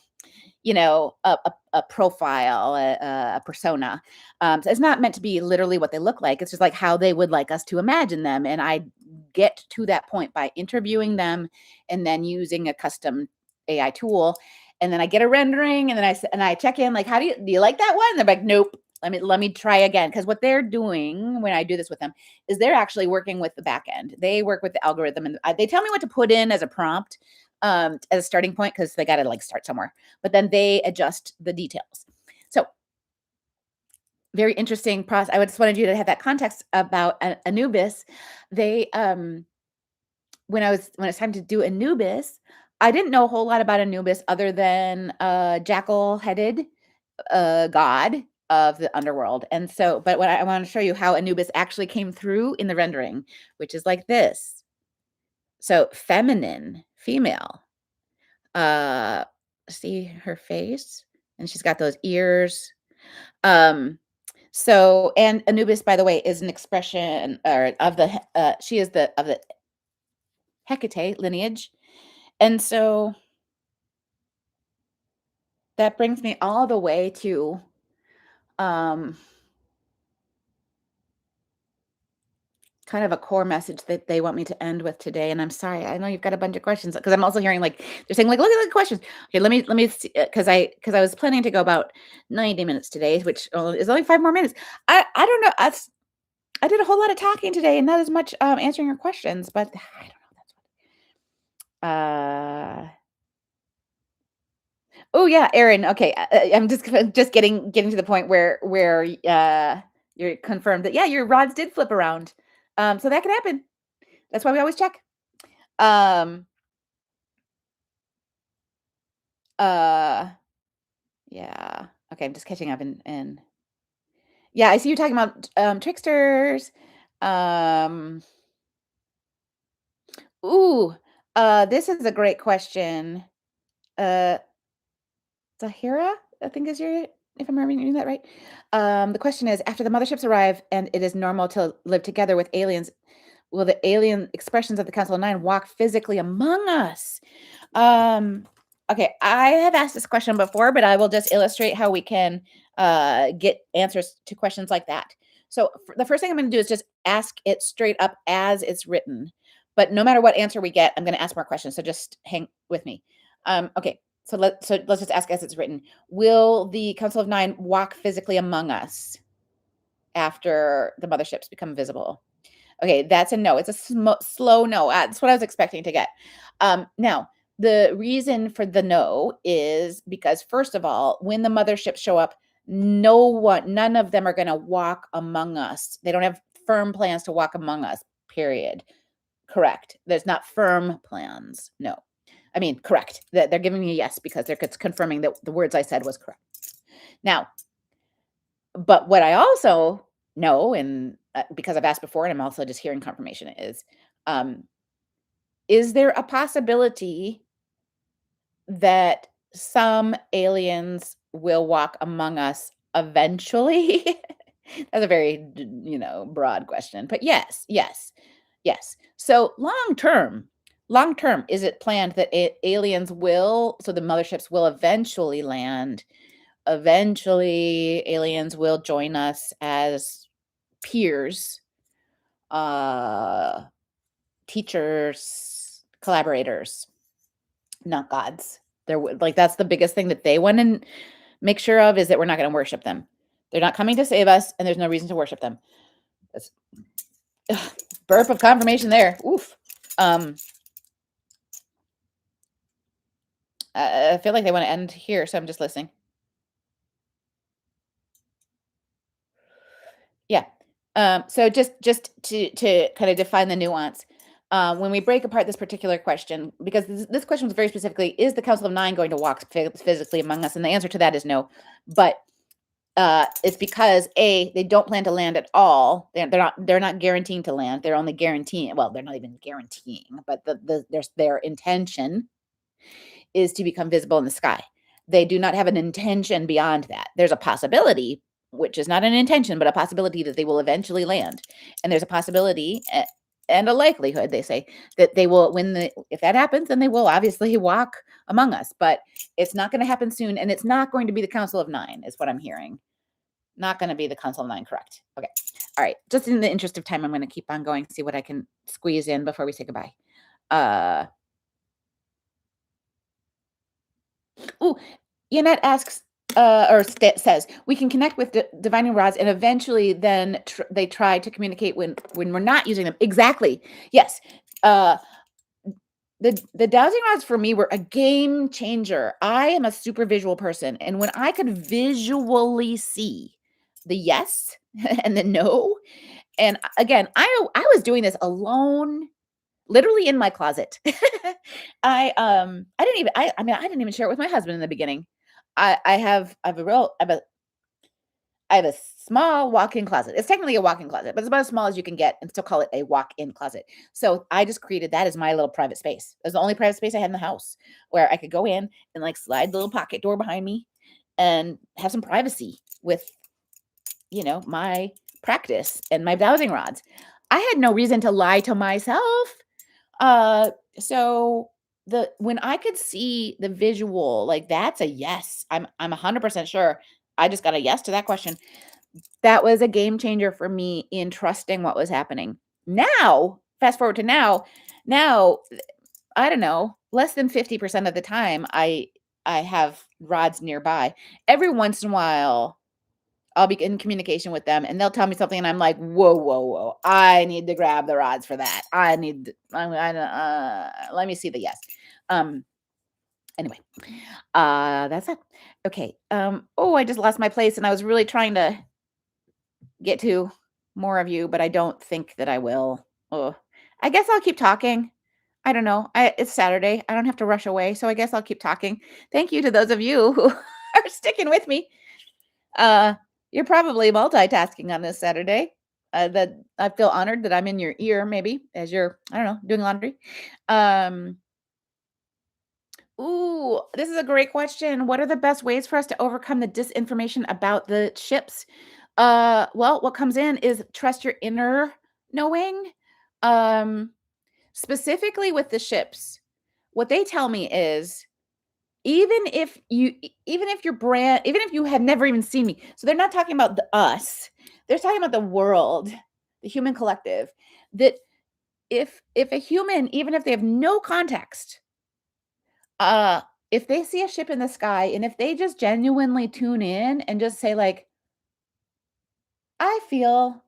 profile, a persona. So it's not meant to be literally what they look like. It's just like how they would like us to imagine them. And I get to that point by interviewing them and then using a custom AI tool. And then I get a rendering, and then I check in like, do you like that one? And they're like, nope. Let me try again, because what they're doing when I do this with them is they're actually working with the back end. They work with the algorithm, and they tell me what to put in as a prompt, as a starting point, because they got to like start somewhere. But then they adjust the details. So very interesting process. I just wanted you to have that context about Anubis. They when it's time to do Anubis, I didn't know a whole lot about Anubis other than jackal-headed god of the underworld. And so, but what I want to show you how Anubis actually came through in the rendering, which is like this. So feminine, female. Uh See her face, and she's got those ears. Um so, and Anubis, by the way, is an expression or of the she is the of the Hecate lineage. And so that brings me all the way to um kind of a core message that they want me to end with today. And I'm sorry, I know you've got a bunch of questions, because I'm also hearing like they're saying like, look at the questions. Okay, let me see, because I was planning to go about 90 minutes today, which is only 5 more minutes. I don't know. I did a whole lot of talking today and not as much answering your questions, but I don't know. That's what. Oh yeah, Aaron. Okay, I'm just getting to the point where you're confirmed that yeah, your rods did flip around. So that can happen. That's why we always check. Um, uh, yeah. Okay, I'm just catching up and yeah, I see you talking about tricksters. Um, ooh, this is a great question. Uh, Zahira, I think is your, if I'm remembering that right. The question is, after the motherships arrive and it is normal to live together with aliens, will the alien expressions of the Council of Nine walk physically among us? Okay, I have asked this question before, but I will just illustrate how we can get answers to questions like that. So the first thing I'm going to do is just ask it straight up as it's written. But no matter what answer we get, I'm going to ask more questions. So just hang with me. Okay, so let's just ask as it's written. Will the Council of Nine walk physically among us after the motherships become visible? Okay, that's a no. It's a slow no. That's what I was expecting to get. Now, the reason for the no is because, first of all, when the motherships show up, none of them are going to walk among us. They don't have firm plans to walk among us, period. Correct. There's not firm plans. No. I mean, correct. They're giving me a yes because they're confirming that the words I said was correct. Now, but what I also know, and because I've asked before, and I'm also just hearing confirmation, is there a possibility that some aliens will walk among us eventually? That's a very, broad question, but yes, yes, yes. So long term, is it planned that aliens will, so the motherships will eventually land? Eventually, aliens will join us as peers, uh, teachers, collaborators, not gods. Like that's the biggest thing that they want to make sure of, is that we're not going to worship them. They're not coming to save us, and there's no reason to worship them. That's burp of confirmation there. Oof. I feel like they want to end here, so I'm just listening. Yeah. So just to kind of define the nuance, when we break apart this particular question, because this question was very specifically, is the Council of Nine going to walk physically among us? And the answer to that is no. But it's because they don't plan to land at all. They're not guaranteeing to land. They're only guaranteeing. Well, they're not even guaranteeing, but their intention is to become visible in the sky. They do not have an intention beyond that. There's a possibility, which is not an intention, but a possibility that they will eventually land. And there's a possibility and a likelihood, they say, that they will, if that happens, then they will obviously walk among us. But it's not going to happen soon, and it's not going to be the Council of Nine, is what I'm hearing. Not going to be the Council of Nine, correct? Okay. All right. Just in the interest of time, I'm going to keep on going, see what I can squeeze in before we say goodbye. Ooh, Yannette asks, says we can connect with divining rods, and eventually then they try to communicate when we're not using them. Exactly. Yes. The dowsing rods for me were a game changer. I am a super visual person, and when I could visually see the yes and the no, and again, I was doing this alone, literally in my closet. I didn't even share it with my husband in the beginning. I have a small walk-in closet. It's technically a walk-in closet, but it's about as small as you can get and still call it a walk-in closet. So I just created that as my little private space. It was the only private space I had in the house where I could go in and like slide the little pocket door behind me and have some privacy with, my practice and my dowsing rods. I had no reason to lie to myself. Uh, so when I could see the visual, like that's a yes. I'm 100% sure. I just got a yes to that question. That was a game changer for me in trusting what was happening. Now, fast forward to now, I don't know, less than 50% of the time I have rods nearby. Every once in a while, I'll be in communication with them and they'll tell me something and I'm like, whoa, whoa, whoa. I need to grab the rods for that. Let me see the yes. Anyway, that's it. Okay. I just lost my place and I was really trying to get to more of you, but I don't think that I will. Oh, I guess I'll keep talking. I don't know. It's Saturday. I don't have to rush away, so I guess I'll keep talking. Thank you to those of you who are sticking with me. Uh, you're probably multitasking on this Saturday. That I feel honored that I'm in your ear, maybe as you're, I don't know, doing laundry. Um, this is a great question. What are the best ways for us to overcome the disinformation about the ships? Well, what comes in is trust your inner knowing. Um, Specifically with the ships, what they tell me is even if your brand, even if you had never even seen me, so they're not talking about us, they're talking about the world, the human collective, that if a human, even if they have no context, uh, if they see a ship in the sky and if they just genuinely tune in and just say like, I feel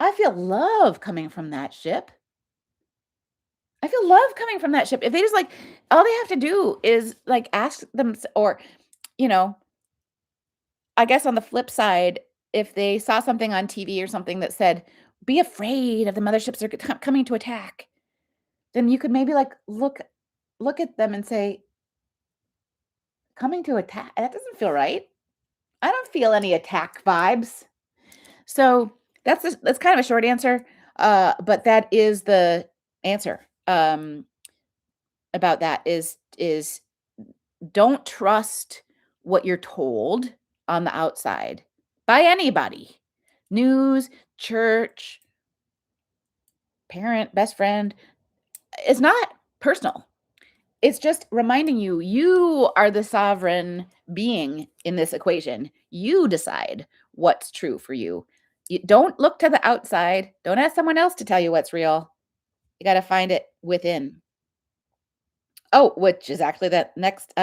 I feel love coming from that ship. I feel love coming from that ship. If they just like, all they have to do is like ask them, or, you know, I guess on the flip side, if they saw something on TV or something that said, be afraid of the motherships are coming to attack, then you could maybe like look at them and say, coming to attack, that doesn't feel right. I don't feel any attack vibes. So that's kind of a short answer. But that is the answer. About that is don't trust what you're told on the outside by anybody. News, church, parent, best friend. It's not personal. It's just reminding you you are the sovereign being in this equation. You decide what's true for you. You don't look to the outside. Don't ask someone else to tell you what's real. You got to find it within. Oh, which is actually that next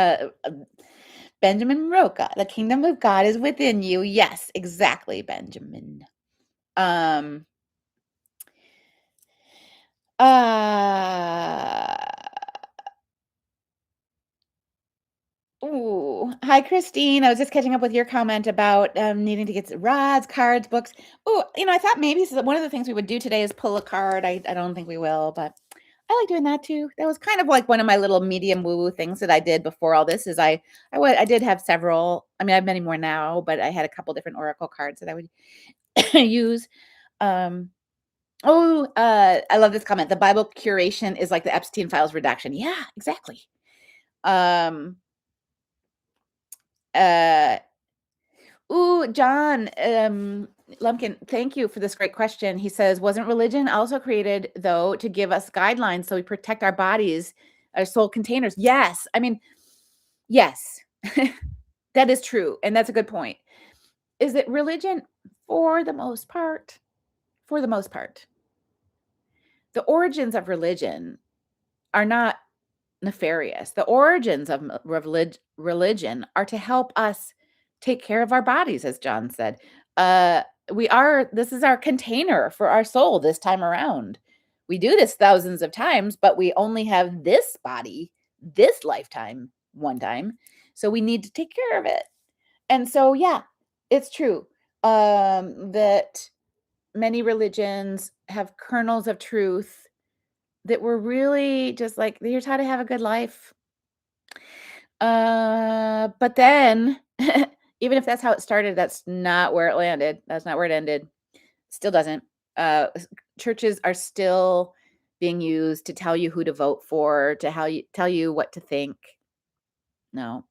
Benjamin Roca. The kingdom of God is within you. Yes, exactly, Benjamin. Um uh Hi Christine. I was just catching up with your comment about needing to get rods, cards, books. I thought maybe one of the things we would do today is pull a card. I don't think we will, but I like doing that too. That was kind of like one of my little medium woo-woo things that I did before all this. Is I did have several. I mean, I have many more now, but I had a couple different oracle cards that I would use. Um, I love this comment. The Bible curation is like the Epstein files redaction. Yeah, exactly. Um, uh, John, Lumpkin, thank you for this great question. He says, wasn't religion also created, though, to give us guidelines so we protect our bodies, our soul containers? Yes. I mean, yes, that is true. And that's a good point. Is it religion? For the most part, for the most part, the origins of religion are not nefarious. The origins of religion are to help us take care of our bodies, as John said. This is our container for our soul this time around. We do this thousands of times, but we only have this body, this lifetime, one time. So we need to take care of it. And so, yeah, it's true that many religions have kernels of truth that were really just like, here's how to have a good life. But then, even if that's how it started, that's not where it landed. That's not where it ended. Still doesn't. Churches are still being used to tell you who to vote for, to tell you what to think. No.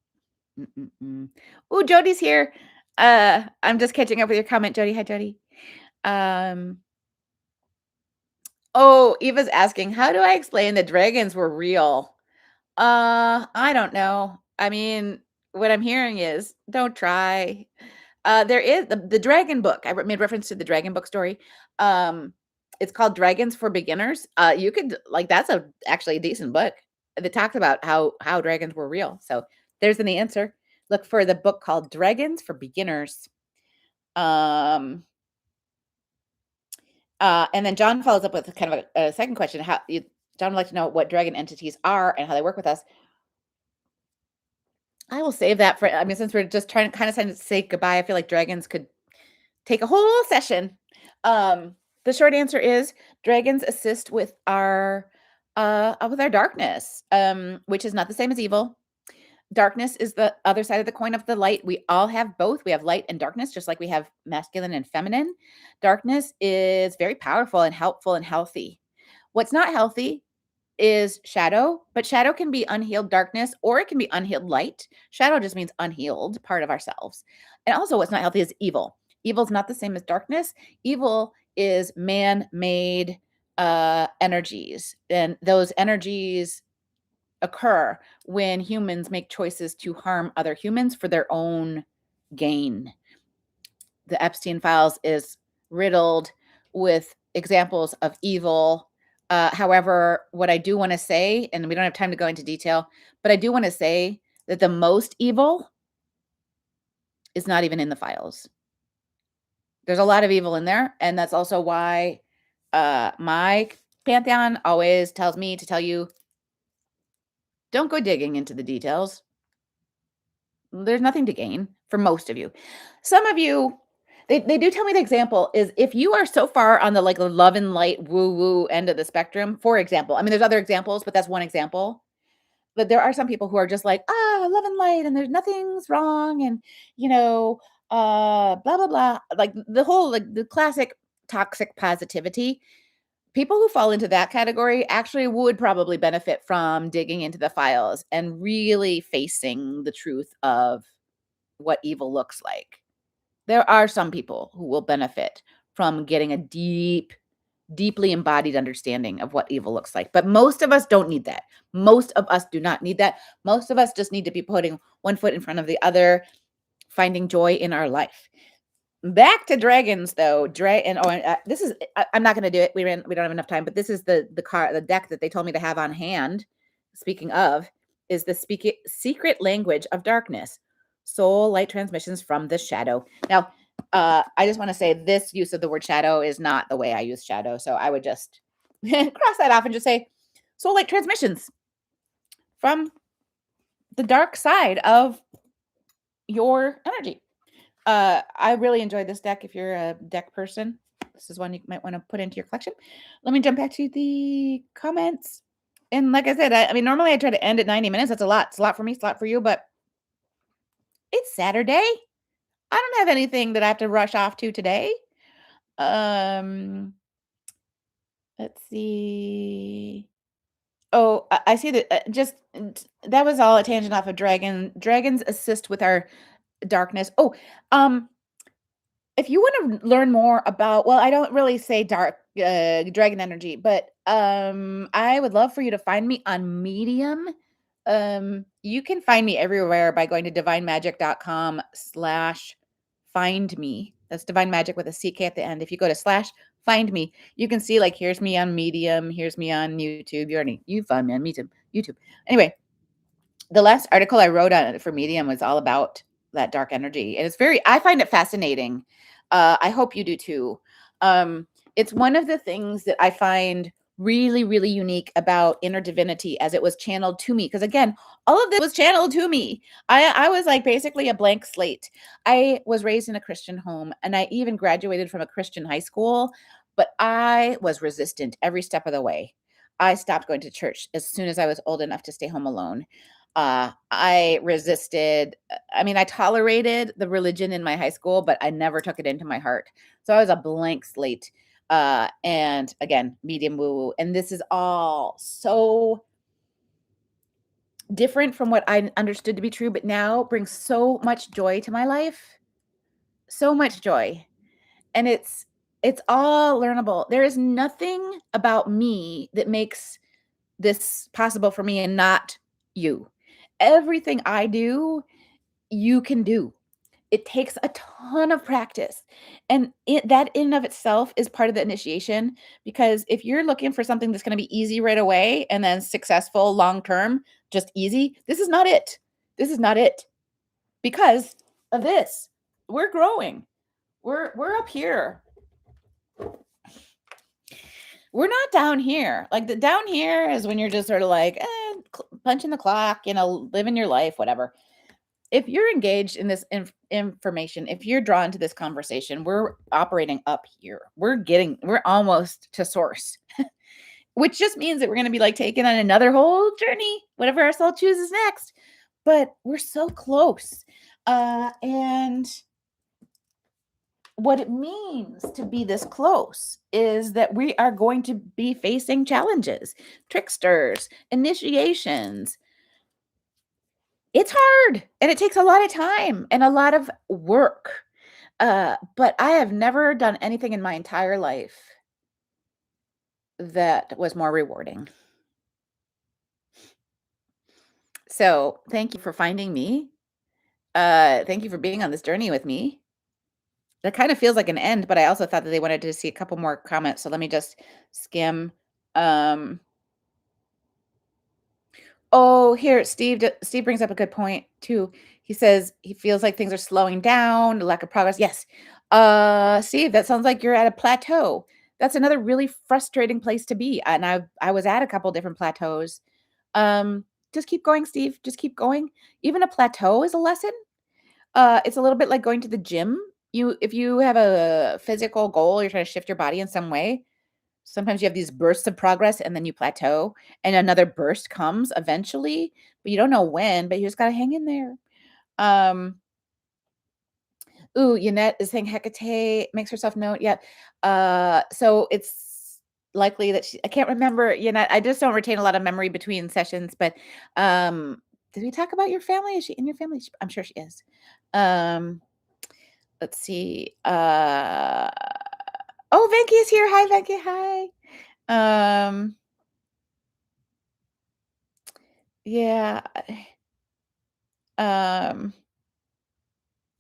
Oh, Jody's here. I'm just catching up with your comment, Jody. Hi, Jody. Oh, Eva's asking, how do I explain that dragons were real? I don't know. I mean, what I'm hearing is don't try. There is the dragon book. I made reference to the dragon book story. It's called Dragons for Beginners. You could that's actually a decent book that talks about how dragons were real. So there's the answer. Look for the book called Dragons for Beginners. And then John follows up with kind of a second question. John would like to know what dragon entities are and how they work with us. I will save that for, since we're just trying to say goodbye, I feel like dragons could take a whole session. The short answer is dragons assist with our darkness, which is not the same as evil. Darkness is the other side of the coin of the light. We all have both. We have light and darkness, just like we have masculine and feminine. Darkness is very powerful and helpful and healthy. What's not healthy is shadow, but shadow can be unhealed darkness or it can be unhealed light. Shadow just means unhealed part of ourselves. And also what's not healthy is evil. Evil is not the same as darkness. Evil is man-made energies, and those energies occur when humans make choices to harm other humans for their own gain. The Epstein files is riddled with examples of evil. However, what I do want to say, and we don't have time to go into detail, but I do want to say that the most evil is not even in the files. There's a lot of evil in there, and that's also why my Pantheon always tells me to tell you, don't go digging into the details. There's nothing to gain for most of you. Some of you, they do tell me the example is if you are so far on the love and light woo-woo end of the spectrum, for example, there's other examples, but that's one example. But there are some people who are just like, love and light, and there's nothing's wrong, and blah blah blah. Like the whole the classic toxic positivity. People who fall into that category actually would probably benefit from digging into the files and really facing the truth of what evil looks like. There are some people who will benefit from getting a deeply embodied understanding of what evil looks like. But most of us don't need that. Most of us do not need that. Most of us just need to be putting one foot in front of the other, finding joy in our life. Back to dragons, though. This is. I'm not going to do it. We don't have enough time. But this is the deck that they told me to have on hand. Speaking of, is the secret language of darkness, soul light transmissions from the shadow. Now, I just want to say this use of the word shadow is not the way I use shadow. So I would just cross that off and just say soul light transmissions from the dark side of your energy. I really enjoyed this deck. If you're a deck person, this is one you might want to put into your collection. Let me jump back to the comments. And like I said, normally I try to end at 90 minutes. That's a lot. It's a lot for me. It's a lot for you, but it's Saturday. I don't have anything that I have to rush off to today. Let's see. Oh, I see that. That was all a tangent off of dragons assist with our darkness. If you want to learn more about, well, I don't really say dark dragon energy, but I would love for you to find me on Medium. You can find me everywhere by going to divinemagic.com/find me. That's Divine Magic with a CK at the end. If you go to find me. You can see, like, here's me on Medium, here's me on YouTube. You found me on Medium, YouTube. Anyway, the last article I wrote on it for Medium was all about that dark energy, and I find it fascinating. I hope you do too. It's one of the things that I find really, really unique about inner divinity as it was channeled to me. Because again, all of this was channeled to me. I was like basically a blank slate. I was raised in a Christian home, and I even graduated from a Christian high school, but I was resistant every step of the way. I stopped going to church as soon as I was old enough to stay home alone. I resisted, I mean, I tolerated the religion in my high school, but I never took it into my heart. So I was a blank slate. And again, medium woo woo. And this is all so different from what I understood to be true, but now brings so much joy to my life. So much joy. And it's all learnable. There is nothing about me that makes this possible for me and not you. Everything I do, you can do. It takes a ton of practice. And that in and of itself is part of the initiation, because if you're looking for something that's going to be easy right away and then successful long term, just easy, this is not it. This is not it. Because of this, we're growing. We're up here. We're not down here. Like, the down here is when you're just sort of like, punching the clock, living your life, whatever. If you're engaged in this information, if you're drawn to this conversation, we're operating up here. We're almost to source, which just means that we're going to be like taking on another whole journey, whatever our soul chooses next. But we're so close. And what it means to be this close is that we are going to be facing challenges, tricksters, initiations. It's hard, and it takes a lot of time and a lot of work. But I have never done anything in my entire life that was more rewarding. So thank you for finding me. Thank you for being on this journey with me. That kind of feels like an end, but I also thought that they wanted to see a couple more comments. So let me just skim. Um, Oh, here, Steve brings up a good point too. He says he feels like things are slowing down, lack of progress. Yes. Steve, that sounds like you're at a plateau. That's another really frustrating place to be. And I was at a couple different plateaus. Just keep going, Steve. Just keep going. Even a plateau is a lesson. It's a little bit like going to the gym. If you have a physical goal, you're trying to shift your body in some way. Sometimes you have these bursts of progress and then you plateau and another burst comes eventually, but you don't know when, but you just got to hang in there. Ooh, Yannette is saying Hecate makes herself known. Yeah. So it's likely that I can't remember, Yannette. I just don't retain a lot of memory between sessions, but did we talk about your family? Is she in your family? I'm sure she is. Let's see. Oh, Venky is here. Hi, Venky. Hi. Yeah.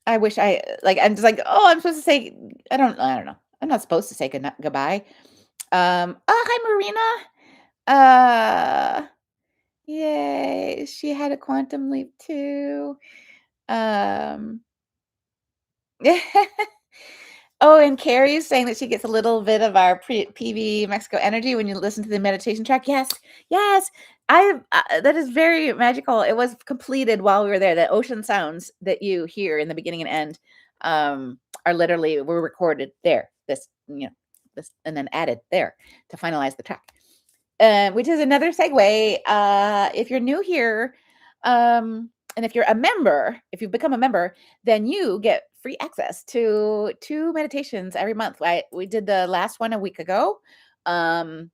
I wish I'm just like, oh, I'm supposed to say, I don't know. I'm not supposed to say goodbye. Oh, hi, Marina. Yay. She had a quantum leap too. Oh, and Carrie's saying that she gets a little bit of our PV Mexico energy when you listen to the meditation track. Yes, yes. That is very magical. It was completed while we were there. The ocean sounds that you hear in the beginning and end are literally were recorded there. This, and then added there to finalize the track. Which is another segue. If you're new here, and if you're a member, if you've become a member, then you get free access to 2 meditations every month. We did the last one a week ago. And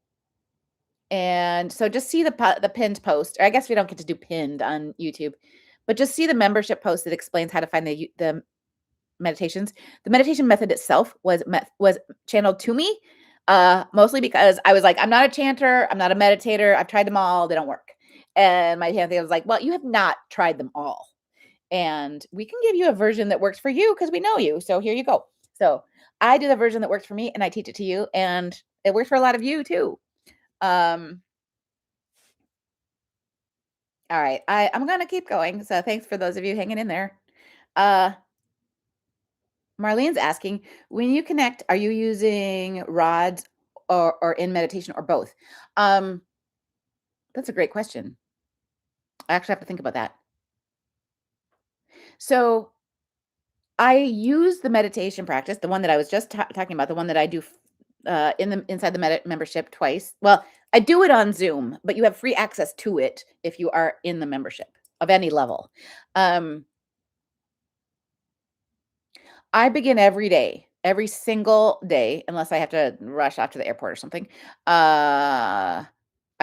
so just see the pinned post, or I guess we don't get to do pinned on YouTube, but just see the membership post that explains how to find the meditations. The meditation method itself was channeled to me, mostly because I was like, I'm not a chanter, I'm not a meditator. I've tried them all, they don't work. And my Pantheon was like, well, you have not tried them all. And we can give you a version that works for you because we know you. So here you go. So I do the version that works for me and I teach it to you, and it works for a lot of you too. All right. I'm gonna keep going. So thanks for those of you hanging in there. Uh Marlene's asking, when you connect, are you using rods or in meditation or both? That's a great question. I actually have to think about that. So I use the meditation practice, the one that I was just talking about, the one that I do inside the membership twice. Well, I do it on Zoom, but you have free access to it if you are in the membership of any level. I begin every day, every single day, unless I have to rush off to the airport or something. I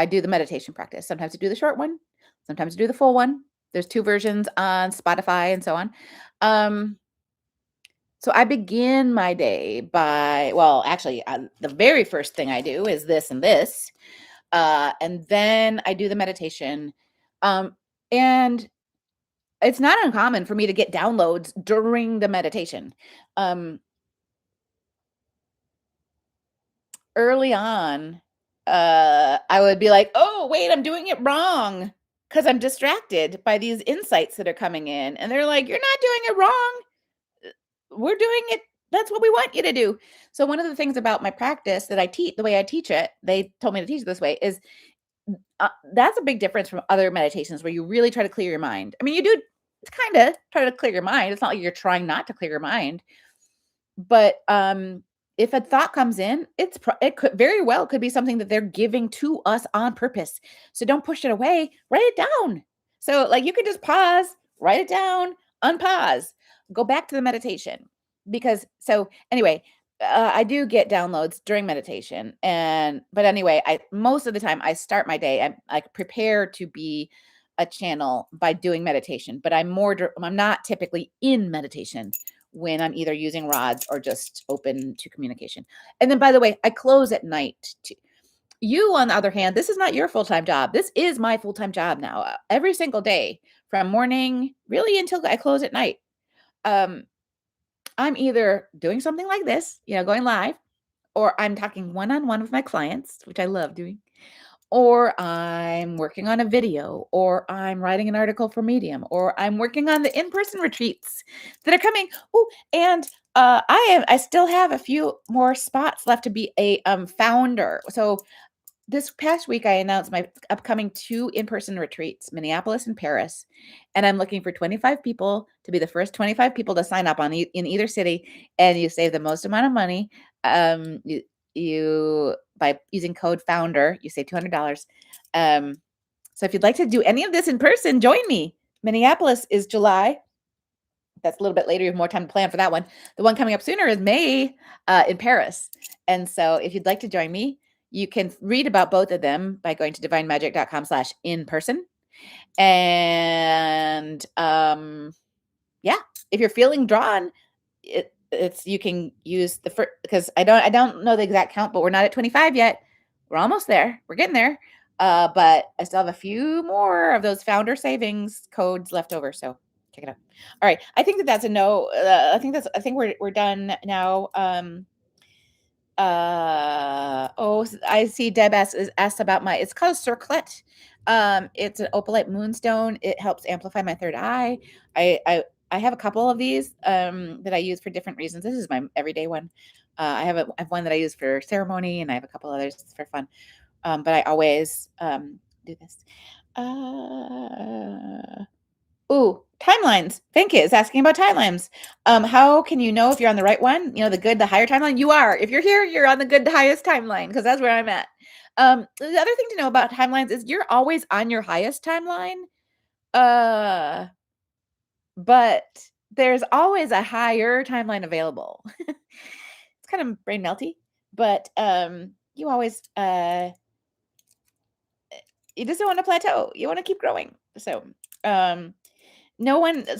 do the meditation practice. Sometimes I do the short one, sometimes I do the full one. There's 2 versions on Spotify and so on. So I begin my day by, well, actually, the very first thing I do is this and this, and then I do the meditation. And it's not uncommon for me to get downloads during the meditation. Early on, I would be like, "Oh, wait, I'm doing it wrong," because I'm distracted by these insights that are coming in, and they're like, "You're not doing it wrong. We're doing it. That's what we want you to do." So one of the things about my practice that I teach, the way I teach it, they told me to teach it this way, is that's a big difference from other meditations where you really try to clear your mind. I mean, you do kind of try to clear your mind. It's not like you're trying not to clear your mind. But, if a thought comes in, it could very well could be something that they're giving to us on purpose. So don't push it away, write it down. So, like, you can just pause, write it down, unpause, go back to the meditation. Because so anyway, I do get downloads during meditation, but anyway, I most of the time I start my day, I prepare to be a channel by doing meditation, but I'm not typically in meditation when I'm either using rods or just open to communication. And then, by the way, I close at night too. You, on the other hand, this is not your full-time job. This is my full-time job now. Every single day from morning really until I close at night. Um, I'm either doing something like this, going live, or I'm talking one-on-one with my clients, which I love doing, or I'm working on a video, or I'm writing an article for Medium, or I'm working on the in-person retreats that are coming. Oh, and I still have a few more spots left to be a founder. So this past week, I announced my upcoming 2 in-person retreats, Minneapolis and Paris, and I'm looking for 25 people to be the first 25 people to sign up in either city, and you save the most amount of money. You by using code founder, you save $200. So if you'd like to do any of this in person, join me. Minneapolis is July. That's a little bit later. You have more time to plan for that one. The one coming up sooner is May in Paris. And so if you'd like to join me, you can read about both of them by going to divinemagic.com/in-person. And yeah, if you're feeling drawn, you can use the first, because I don't know the exact count, but we're not at 25 yet. We're almost there. We're getting there. But I still have a few more of those founder savings codes left over. So check it out. All right. I think that's a no. I think we're done now. I see Deb asked about it's called Circlet. It's an opalite moonstone. It helps amplify my third eye. I have a couple of these that I use for different reasons. This is my everyday one. I have one that I use for ceremony, and I have a couple others for fun. But I always do this. Timelines. Finke is asking about timelines. How can you know if you're on the right one? The higher timeline? You are. If you're here, you're on the good, highest timeline, because that's where I'm at. The other thing to know about timelines is you're always on your highest timeline. But there's always a higher timeline available. It's kind of brain melty, but you always you just don't want to plateau. You want to keep growing. So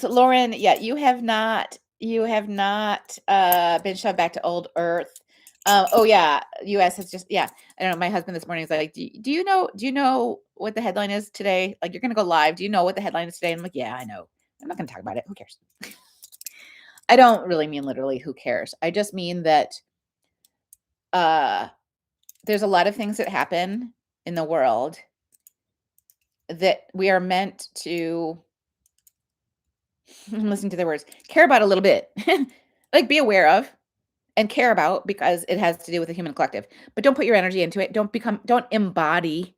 Lauren, yeah, you have not been shoved back to old Earth. Oh yeah, US has just, yeah. I don't know. My husband this morning is like, do you know what the headline is today? Like, you're gonna go live. Do you know what the headline is today? And I'm like, yeah, I know. I'm not gonna talk about it. Who cares? I don't really mean literally who cares. I just mean that there's a lot of things that happen in the world that we are meant to listen to the words, care about a little bit. Like be aware of and care about because it has to do with the human collective. But don't put your energy into it. Don't embody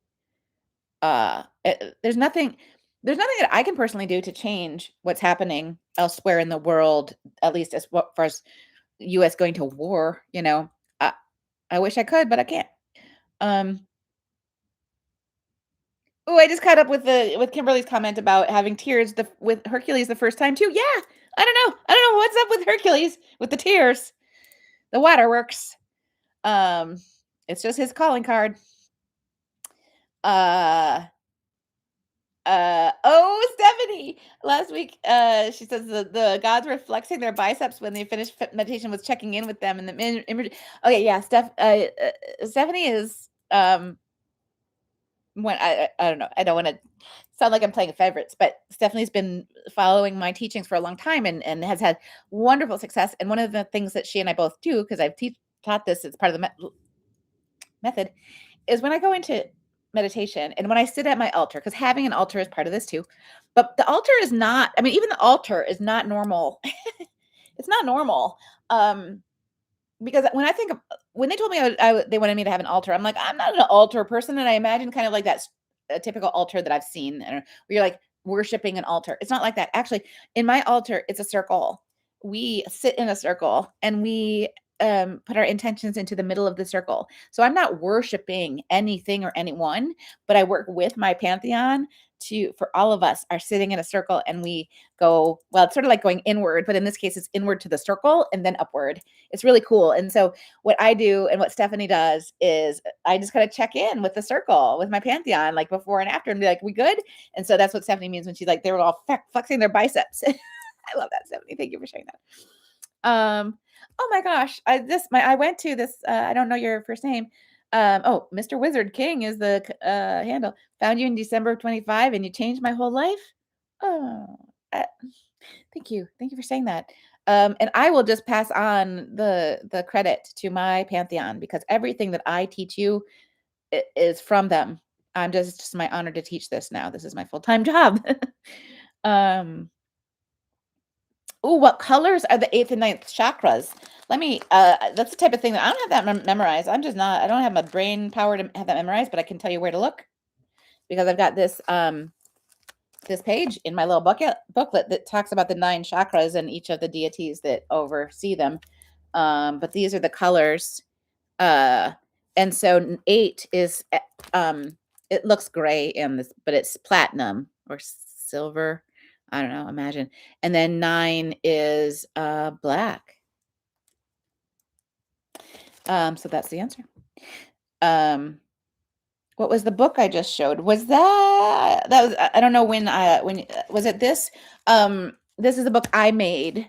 there's nothing that I can personally do to change what's happening elsewhere in the world, at least as far as US going to war, I, I wish I could, but I can't. Um Oh, I just caught up with Kimberly's comment about having tears with Hercules the first time too. Yeah, I don't know. I don't know what's up with Hercules with the tears. The waterworks. Um, it's just his calling card. Uh, oh, Stephanie. Last week, she says the gods were flexing their biceps when they finished meditation was checking in with them and okay, yeah, Stephanie is when I don't know. I don't want to sound like I'm playing favorites, but Stephanie's been following my teachings for a long time and has had wonderful success. And one of the things that she and I both do, because I've taught this as part of the method, is when I go into meditation and when I sit at my altar, because having an altar is part of this too. But the altar is not, I mean, even the altar is not normal. It's not normal. Because when I think of when they told me they wanted me to have an altar, I'm like, I'm not an altar person, and I imagine kind of like that a typical altar that I've seen, where you're like worshiping an altar. It's not like that. Actually, in my altar, it's a circle. We sit in a circle and we put our intentions into the middle of the circle. So I'm not worshiping anything or anyone, but I work with my Pantheon for all of us are sitting in a circle and we go, well, it's sort of like going inward, but in this case, it's inward to the circle and then upward. It's really cool. And so what I do and what Stephanie does is I just kind of check in with the circle with my Pantheon, like before and after, and be like, we good? And so that's what Stephanie means when she's like, they were all flexing their biceps. I love that, Stephanie. Thank you for sharing that. Oh my gosh. I went to this, I don't know your first name. Oh, Mr. Wizard King is the handle. Found you in December of 25 and you changed my whole life. Oh, thank you. Thank you for saying that. And I will just pass on the credit to my Pantheon because everything that I teach you is from them. It's just my honor to teach this now. This is my full-time job. Oh, what colors are the 8th and 9th chakras? Let me, that's the type of thing that I don't have that memorized. I don't have my brain power to have that memorized, but I can tell you where to look because I've got this page in my little booklet that talks about the 9 chakras and each of the deities that oversee them. But these are the colors. And so 8 is, it looks gray in this, but it's platinum or silver. I don't know, imagine. And then 9 is black. So that's the answer. What was the book I just showed? Was that was I don't know when was it this? This is the book I made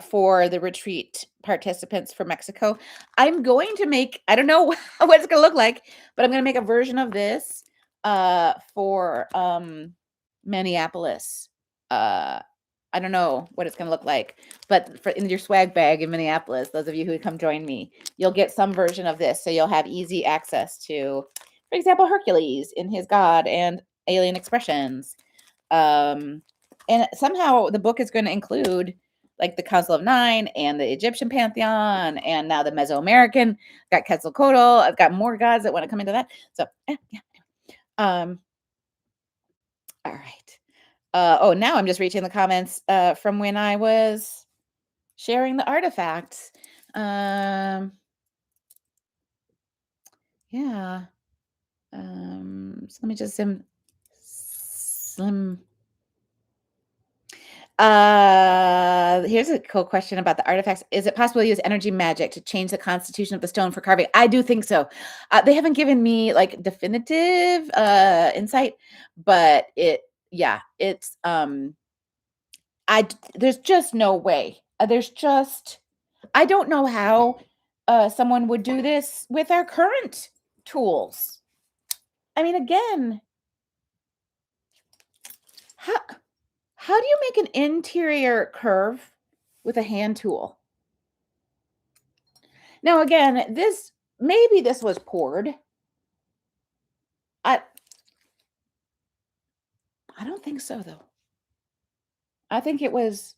for the retreat participants for Mexico. I'm going to make, I don't know what it's gonna look like, but I'm gonna make a version of this for Minneapolis. I don't know what it's going to look like, but in your swag bag in Minneapolis, those of you who come join me, you'll get some version of this. So you'll have easy access to, for example, Hercules in his God and alien expressions. And somehow the book is going to include like the Council of Nine and the Egyptian Pantheon and now the Mesoamerican. Got Quetzalcoatl. I've got more gods that want to come into that. So yeah. All right. Oh, now I'm just reaching the comments from when I was sharing the artifacts. Yeah. So let me just slim. Here's a cool question about the artifacts. Is it possible to use energy magic to change the constitution of the stone for carving? I do think so. They haven't given me like definitive insight, but it's there's just no way. I don't know how someone would do this with our current tools. I mean, again, how do you make an interior curve with a hand tool. Now, again, maybe this was poured. I don't think so, though. I think it was.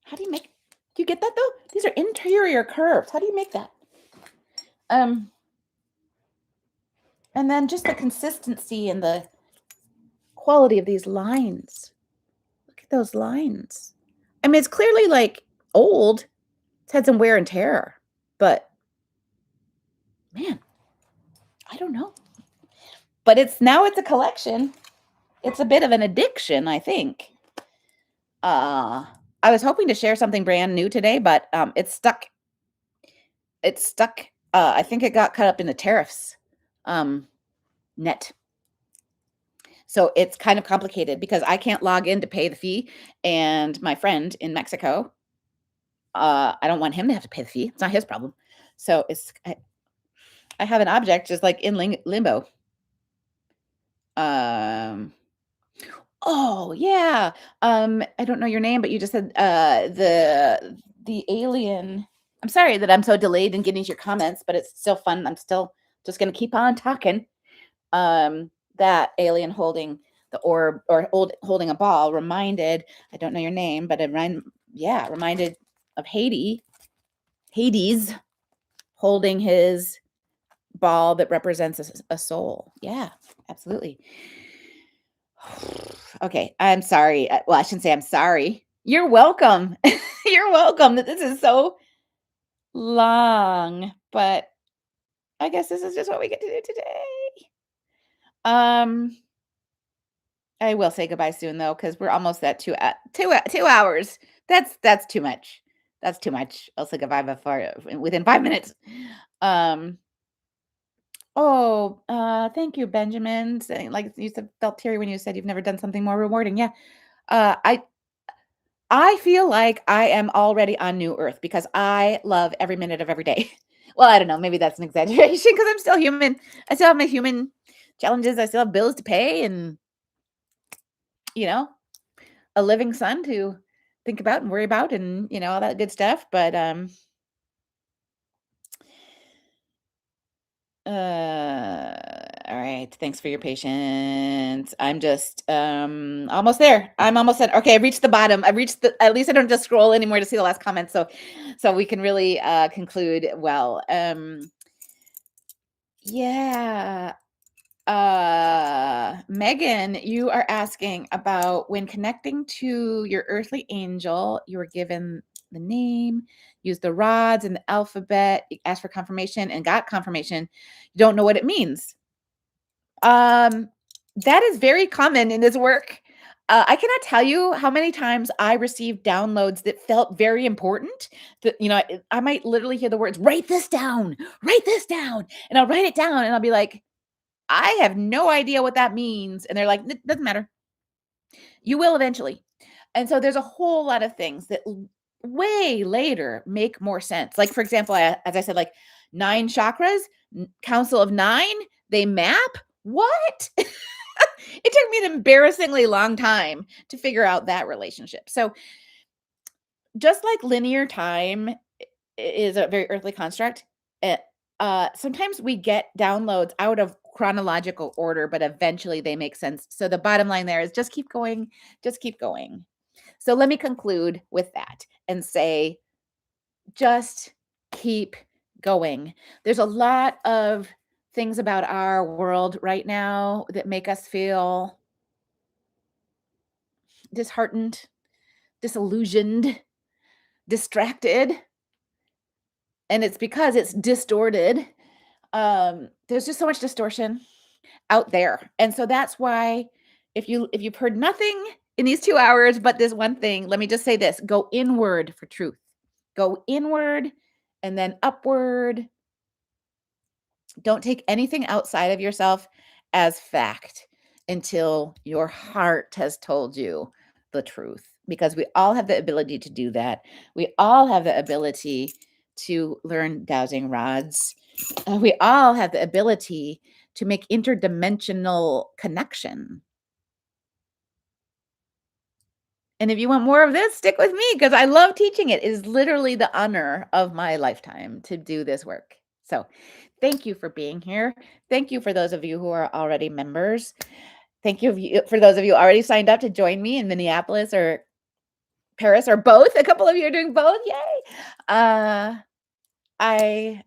How do you get that, though? These are interior curves. How do you make that? And then just the consistency and the quality of these lines. Look at those lines. I mean, it's clearly like old. It's had some wear and tear, but man, I don't know. But it's a collection. It's a bit of an addiction, I think. I was hoping to share something brand new today, but it's stuck. It's stuck. I think it got cut up in the tariffs net. So it's kind of complicated because I can't log in to pay the fee, and my friend in Mexico, I don't want him to have to pay the fee. It's not his problem. So I have an object just like in limbo. Oh yeah. I don't know your name, but you just said the alien. I'm sorry that I'm so delayed in getting to your comments, but it's still fun. I'm still just gonna keep on talking. That alien holding the orb or holding a ball reminded, I don't know your name, but it reminded of Hades holding his ball that represents a soul. Yeah, absolutely. Okay, I'm sorry. Well, I shouldn't say I'm sorry. You're welcome. You're welcome that this is so long, but I guess this is just what we get to do today. I will say goodbye soon though, because we're almost at 2 hours. That's too much. That's too much. I'll say goodbye within 5 minutes. Thank you, Benjamin. Saying, like you said, felt teary when you said you've never done something more rewarding. Yeah. I feel like I am already on New Earth because I love every minute of every day. Well, I don't know. Maybe that's an exaggeration because I'm still human. I still have my human challenges. I still have bills to pay and, a living son to think about and worry about and, all that good stuff. But, all right. Thanks for your patience. I'm just almost there. I'm almost at okay, I reached the bottom. At least I don't just scroll anymore to see the last comment. So we can really conclude well. Yeah. Megan, you are asking about when connecting to your earthly angel, you were given the name, use the rods and the alphabet, you asked for confirmation and got confirmation. You don't know what it means. That is very common in this work. I cannot tell you how many times I received downloads that felt very important. That I might literally hear the words, write this down, and I'll write it down, and I'll be like, I have no idea what that means. And they're like, it doesn't matter. You will eventually. And so there's a whole lot of things that way later make more sense. Like, for example, as I said, like 9 chakras, council of 9, they map. What? It took me an embarrassingly long time to figure out that relationship. So just like linear time is a very earthly construct, sometimes we get downloads out of chronological order, but eventually they make sense. So the bottom line there is just keep going, just keep going. So let me conclude with that and say, just keep going. There's a lot of things about our world right now that make us feel disheartened, disillusioned, distracted. And it's because it's distorted. There's just so much distortion out there. And so that's why if you've heard nothing in these 2 hours but this one thing, let me just say this, go inward for truth. Go inward and then upward. Don't take anything outside of yourself as fact until your heart has told you the truth, because we all have the ability to do that. We all have the ability to learn dowsing rods. We all have the ability to make interdimensional connection. And if you want more of this, stick with me because I love teaching it. It is literally the honor of my lifetime to do this work. So thank you for being here. Thank you for those of you who are already members. Thank you for those of you already signed up to join me in Minneapolis or Paris or both. A couple of you are doing both. Yay. I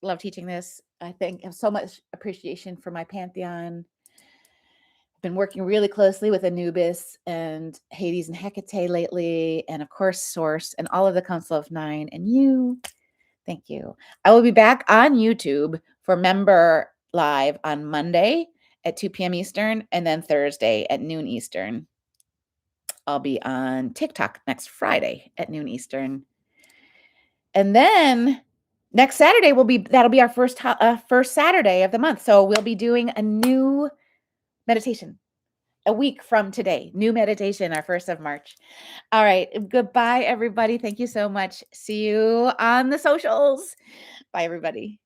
love teaching this. I have so much appreciation for my Pantheon. I've been working really closely with Anubis and Hades and Hecate lately, and of course Source and all of the Council of Nine and you. Thank you. I will be back on YouTube for Member Live on Monday at 2 p.m. Eastern and then Thursday at noon Eastern. I'll be on TikTok next Friday at noon Eastern. And then next Saturday that'll be our first Saturday of the month. So we'll be doing a new meditation a week from today. New meditation, our 1st of March. All right. Goodbye, everybody. Thank you so much. See you on the socials. Bye, everybody.